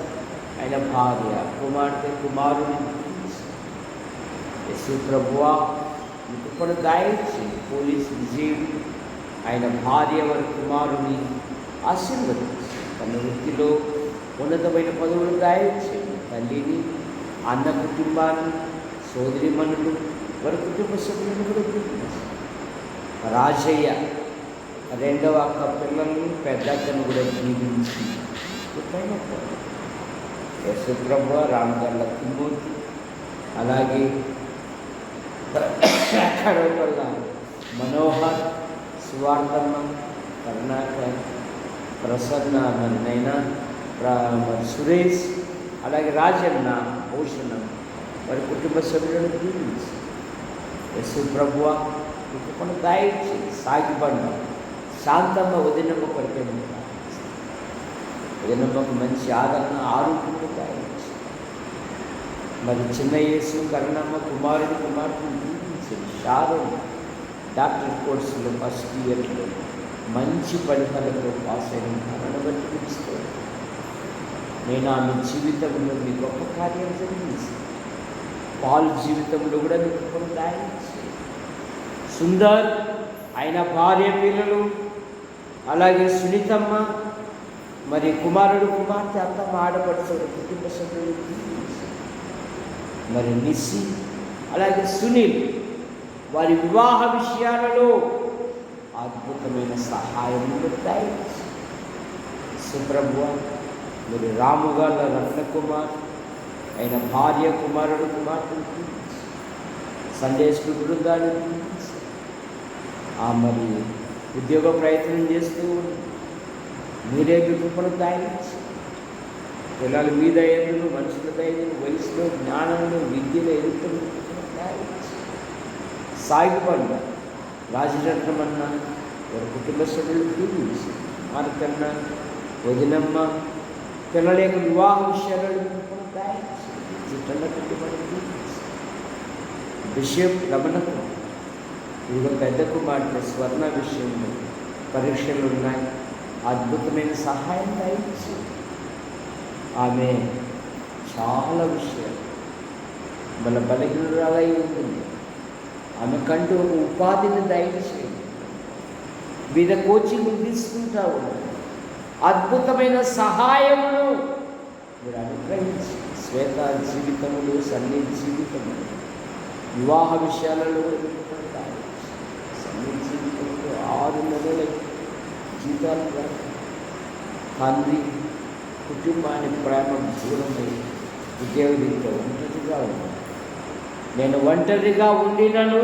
ఆయన భార్య, కుమార్తె, కుమారుని దీవించండి. యశు ప్రభువా మీకు కూడా దాయించి పోలీస్ విజయుడు ఆయన భార్య వారి కుమారుని ఆశీర్వదించి తన వృత్తిలో ఉన్నతమైన పదవులు దాయించండి. తల్లిని, అన్న కుటుంబాన్ని, సోదరిమణులు వారి కుటుంబ సభ్యులను కూడా దీవించండి. రాజయ్య రెండవ అక్క పిల్లల్ని, పెద్ద అక్కను కూడా దీవించి యశుప్రభు, రామగల్ల తిమ్మూర్తి, అలాగే కడవల్ల మనోహర్, సువార్తమ్మ, కరుణాకర్, ప్రసన్న, మరి నైనా, మరి సురేష్, అలాగే రాజన్న, భూషణం వారి కుటుంబ సభ్యులను దీవించి యశుప్రభువ మీకు కొన్ని దాయించి సాగిబండ శాంతమ్మ వదినమ్మ పరిచయం వదినమ్మకు మంచి ఆదరణ ఆరోగ్యంలో దాయించి మరి చిన్న యేసు కరుణమ్మ కుమార్తెను దీవించండి. షారోన్ డాక్టర్ కోర్సులో ఫస్ట్ ఇయర్లో మంచి ఫలితాలతో పాస్ అయిన కారణం బట్టి పిలుస్తాను. నేను ఆమె జీవితంలో మీ గొప్ప కార్యం జరిగించి పాల్ జీవితంలో కూడా మీకు కొన్ని దాయించి సుందర్ ఆయన భార్య పిల్లలు, అలాగే సునీతమ్మ, మరి కుమారుడు, కుమార్తె, అత్తమ్మ, ఆడపడుచుడు కుటుంబ సభ్యులు దీవించి మరి నిస్సి, అలాగే సునీల్ వారి వివాహ విషయాలలో అద్భుతమైన సహాయం దాయించి సుప్రభువ మీరు రాముగాల రత్నకుమార్ ఆయన భార్య, కుమారుడు, కుమార్తెను దీవించి సండే స్కూల్ బృందాన్ని దీవించి మరి ఉద్యోగ ప్రయత్నం చేస్తూ మీరే కృపను దాయించి పిల్లలు మీ దయలు, మనుషుల దయలు, వయసులో, జ్ఞానంలో, విద్యలో ఎదుగుతున్న దాయించి సాగిపడిన రాజరత్నమన్న వారి కుటుంబ సభ్యులు దీవించి మార్కన్న, వదినమ్మ పిల్లల యొక్క వివాహ విషయాలను దాయించి చిన్న కుటుంబాన్ని దీవించి బిషప్ రమణకు ఇదిగో పెద్ద కుమార్తె స్వర్ణ విషయంలో పరీక్షలు ఉన్నాయి, అద్భుతమైన సహాయం దాయించి ఆమె చాలా విషయాలు మన బలహీనురాలై ఉంటుంది. ఆమెకంటూ ఒక ఉపాధిని దయచేయండి. మీద కోచింగ్ తీసుకుంటా ఉన్నారు. అద్భుతమైన సహాయమును మీరు అనుగ్రహించి శ్వేత జీవితములు, సన్ని జీవితములు, వివాహ విషయాలలో సన్ని జీవితంలో 6 నెలల జీతాలు తండ్రి కుటుంబానికి ప్రేమ దూరమై ఉద్యోగితో ఒంటరిగా ఉన్నాను. నేను ఒంటరిగా ఉండినను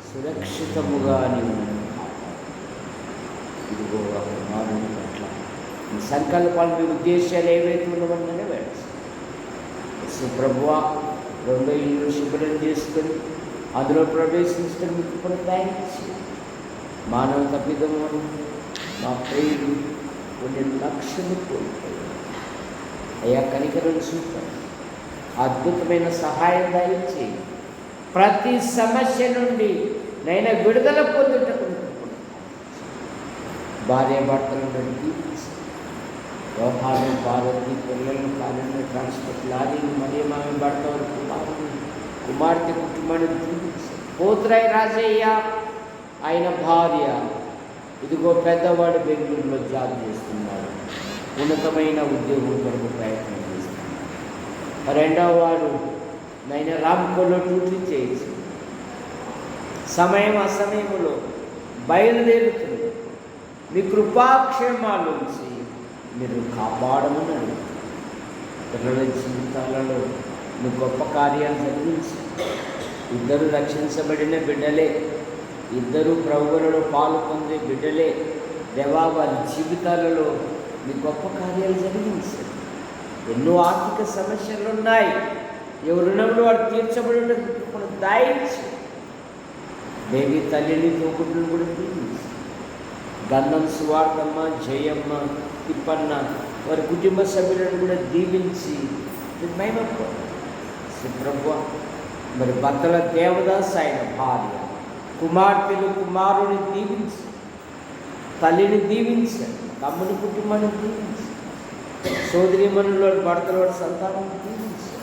సురక్షితముగా నీవు ఇదిగో మానవుని పట్ల మీ సంకల్పాలు, మీ ఉద్దేశాలు ఏవైతే ఉన్నవన్నీ వేడాలి. ప్రభువా 2 ఇల్లు శుభ్రం చేసుకొని అందులో ప్రవేశించడం మీకు కూడా దాయించి మానవ తప్పిదము మా ప్రియులు కొన్ని లక్షలు కోల్పోయారు. అయ్యా కనికరం చూపారు, అద్భుతమైన సహాయం దాయించి ప్రతి సమస్య నుండి నైనా విడుదల పొందుటకు భార్య భర్తలను దీవించి వ్యవహారం భారతి పిల్లలను కాలంలో ట్రాన్స్పోర్ట్ లారీలు మరియు ఆమె భర్త వరకు కుమార్తె కుటుంబాన్ని దీవించి పోతురాయి రాజయ్య ఆయన భార్య ఇదిగో పెద్దవాడు బెంగళూరులో జాబ్ చేస్తున్నాడు. ఉన్నతమైన ఉద్యోగం కొరకు ప్రయత్నం చేస్తాను. రెండవ వాడు నైనా రామ్కోలో డ్యూటీ చేయొచ్చు. సమయం అసమయంలో బయలుదేరుతుంది. మీ కృపాక్షేమాల నుంచి మీరు కాపాడమని అడుగుతారు. పిల్లల జీవితాలలో మీ గొప్ప కార్యాలు జరిగించి ఇద్దరు రక్షించబడిన బిడ్డలే, ఇద్దరు ప్రభువులలో పాలు పొందే బిడ్డలే. దేవా, వారి జీవితాలలో మీ గొప్ప కార్యాలు జరిగించారు. ఎన్నో ఆర్థిక సమస్యలు ఉన్నాయి. ఎవరు రుణంలో వారు తీర్చబడి కూడా దాయించి దేవి తల్లిని తోకుడును కూడా దీవించి గంధం సువార్తమ్మ, జయమ్మ, తిప్పన్న వారి కుటుంబ సభ్యులను కూడా దీవించి ప్రభువా, మరి భర్తల దేవదాస్ ఆయన భార్య, కుమార్తెలు కుమారుని దీవించి, తల్లిని దీవించారు, తమ్ముని కుటుంబాన్ని దీవించి, సోదరిమణుల భర్తల సంతానాన్ని దీవించారు.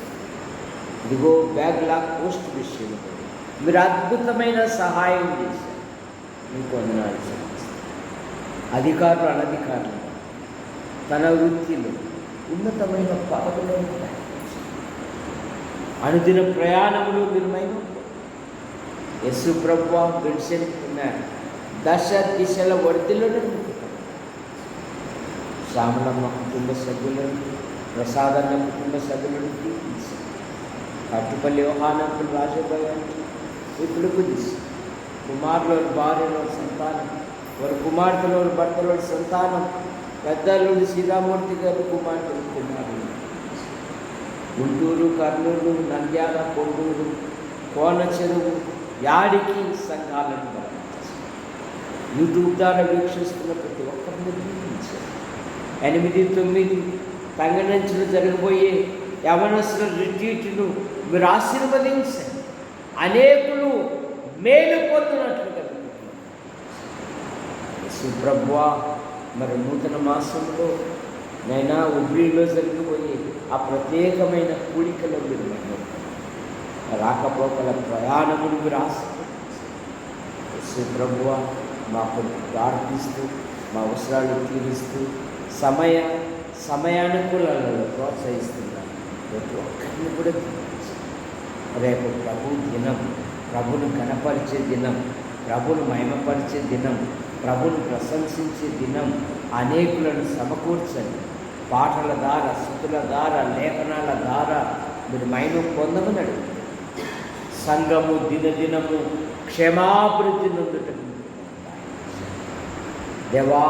ఇదిగో బ్యాగ్లా పోస్ట్ విషయంలో మీరు అద్భుతమైన సహాయం చేశారు. మీకు వందనాలు చెల్లిస్తాను. అధికారులు అనధికారులు తన వృత్తిలో ఉన్నతమైన పదవులో అనుదిన ప్రయాణములు మీరు యేసు ప్రభువా విడిచెళ్తున్నారు. దశ దిశల వర్ధిల్లోనే శ్యామలమ్మ కుటుంబ సభ్యులను, ప్రసాదన్న కుటుంబ సభ్యులను తీర్చి, కట్టుపల్లి యోహానంకులు రాజబాయి ఇప్పుడు కుదిసి కుమారుల భార్యలో సంతానం, వారి కుమార్తెలో భర్తలో సంతానం, పెద్దలుండి శ్రీరామూర్తి గారు కుమార్తెలు కుమారులు, గుంటూరు, కర్నూలు, నంద్యాల, కొండూరు, కోన చెరువు, యాడికి సంఘాలను బలపరిచారు. యూట్యూబ్ ద్వారా వీక్షిస్తున్న ప్రతి ఒక్కరిని దీవించారు. 8, 9 తంగనంచులు జరగబోయే యవనస్తుల రిట్రీట్ను మీరు ఆశీర్వదించారు. అనేకులు మేలు పొందినట్లుగా సుప్రభువా, మరి నూతన మాసంలో నైనా ఉబ్రిలో జరిగిపోయే ఆ ప్రత్యేకమైన కూడికలో మీరు రాకపోకల ప్రయాణములు మీరు ఆశీర్వదించారు. ప్రభువా, మాకు ప్రార్థిస్తూ మా అవసరాలు తీరుస్తూ సమయానుకూలలో ప్రోత్సహిస్తున్నాను. ప్రతి ఒక్కరిని కూడా రేపు ప్రభు దినం, ప్రభును కనపరిచే దినం, ప్రభును మహిమపరిచే దినం, ప్రభును ప్రశంసించే దినం. అనేకులను సమకూర్చండి. పాటల ద్వారా, స్తుతుల ద్వారా, లేఖనాల ద్వారా మీరు మహిమ పొందమని అడుగుతారు. సంఘము దినదినము క్షేమాభివృద్ధి నొందుటకు దేవా,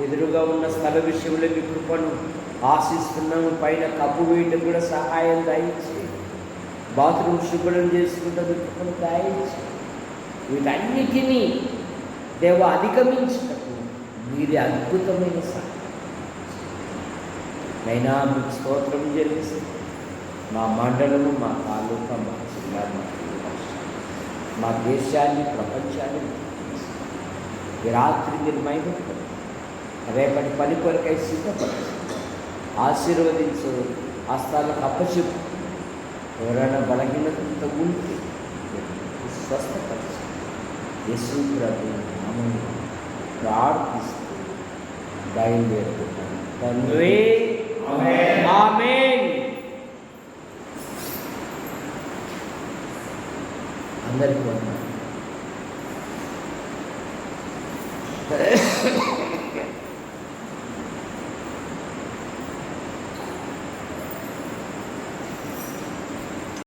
ఎదురుగా ఉన్న స్థల విషయంలో మీ కృపను ఆశిస్తున్నాము. పైన కప్పు వేయటం కూడా సహాయం దయచేయండి. బాత్రూమ్ శుభ్రం చేసుకుంటే మీ కృపను దయచేయండి. వీటన్నిటినీ దేవ అధిగమించటకు మీరే అద్భుతమైన సహాయం. అయినా మీకు స్తోత్రం చెల్లిస్తే మా మండలము, మా తాలూకా, మా జిల్లా, మా దేశాన్ని, ప్రపంచాన్ని ఈ రాత్రి మీరు మైమపడి రేపటి పని కొరకై సిద్ధపడి ఆశీర్వదించు. హస్తాలకు అప్పచెప్పు. ఎవరైనా బలహీనతతో ఉంటే స్వస్థపరచు. యేసు ప్రభు నామములో ప్రార్థిస్తూ బయలుదేరుతున్నాను. తండ్రి, ఆమేన్. అందరికీ వందనాలు.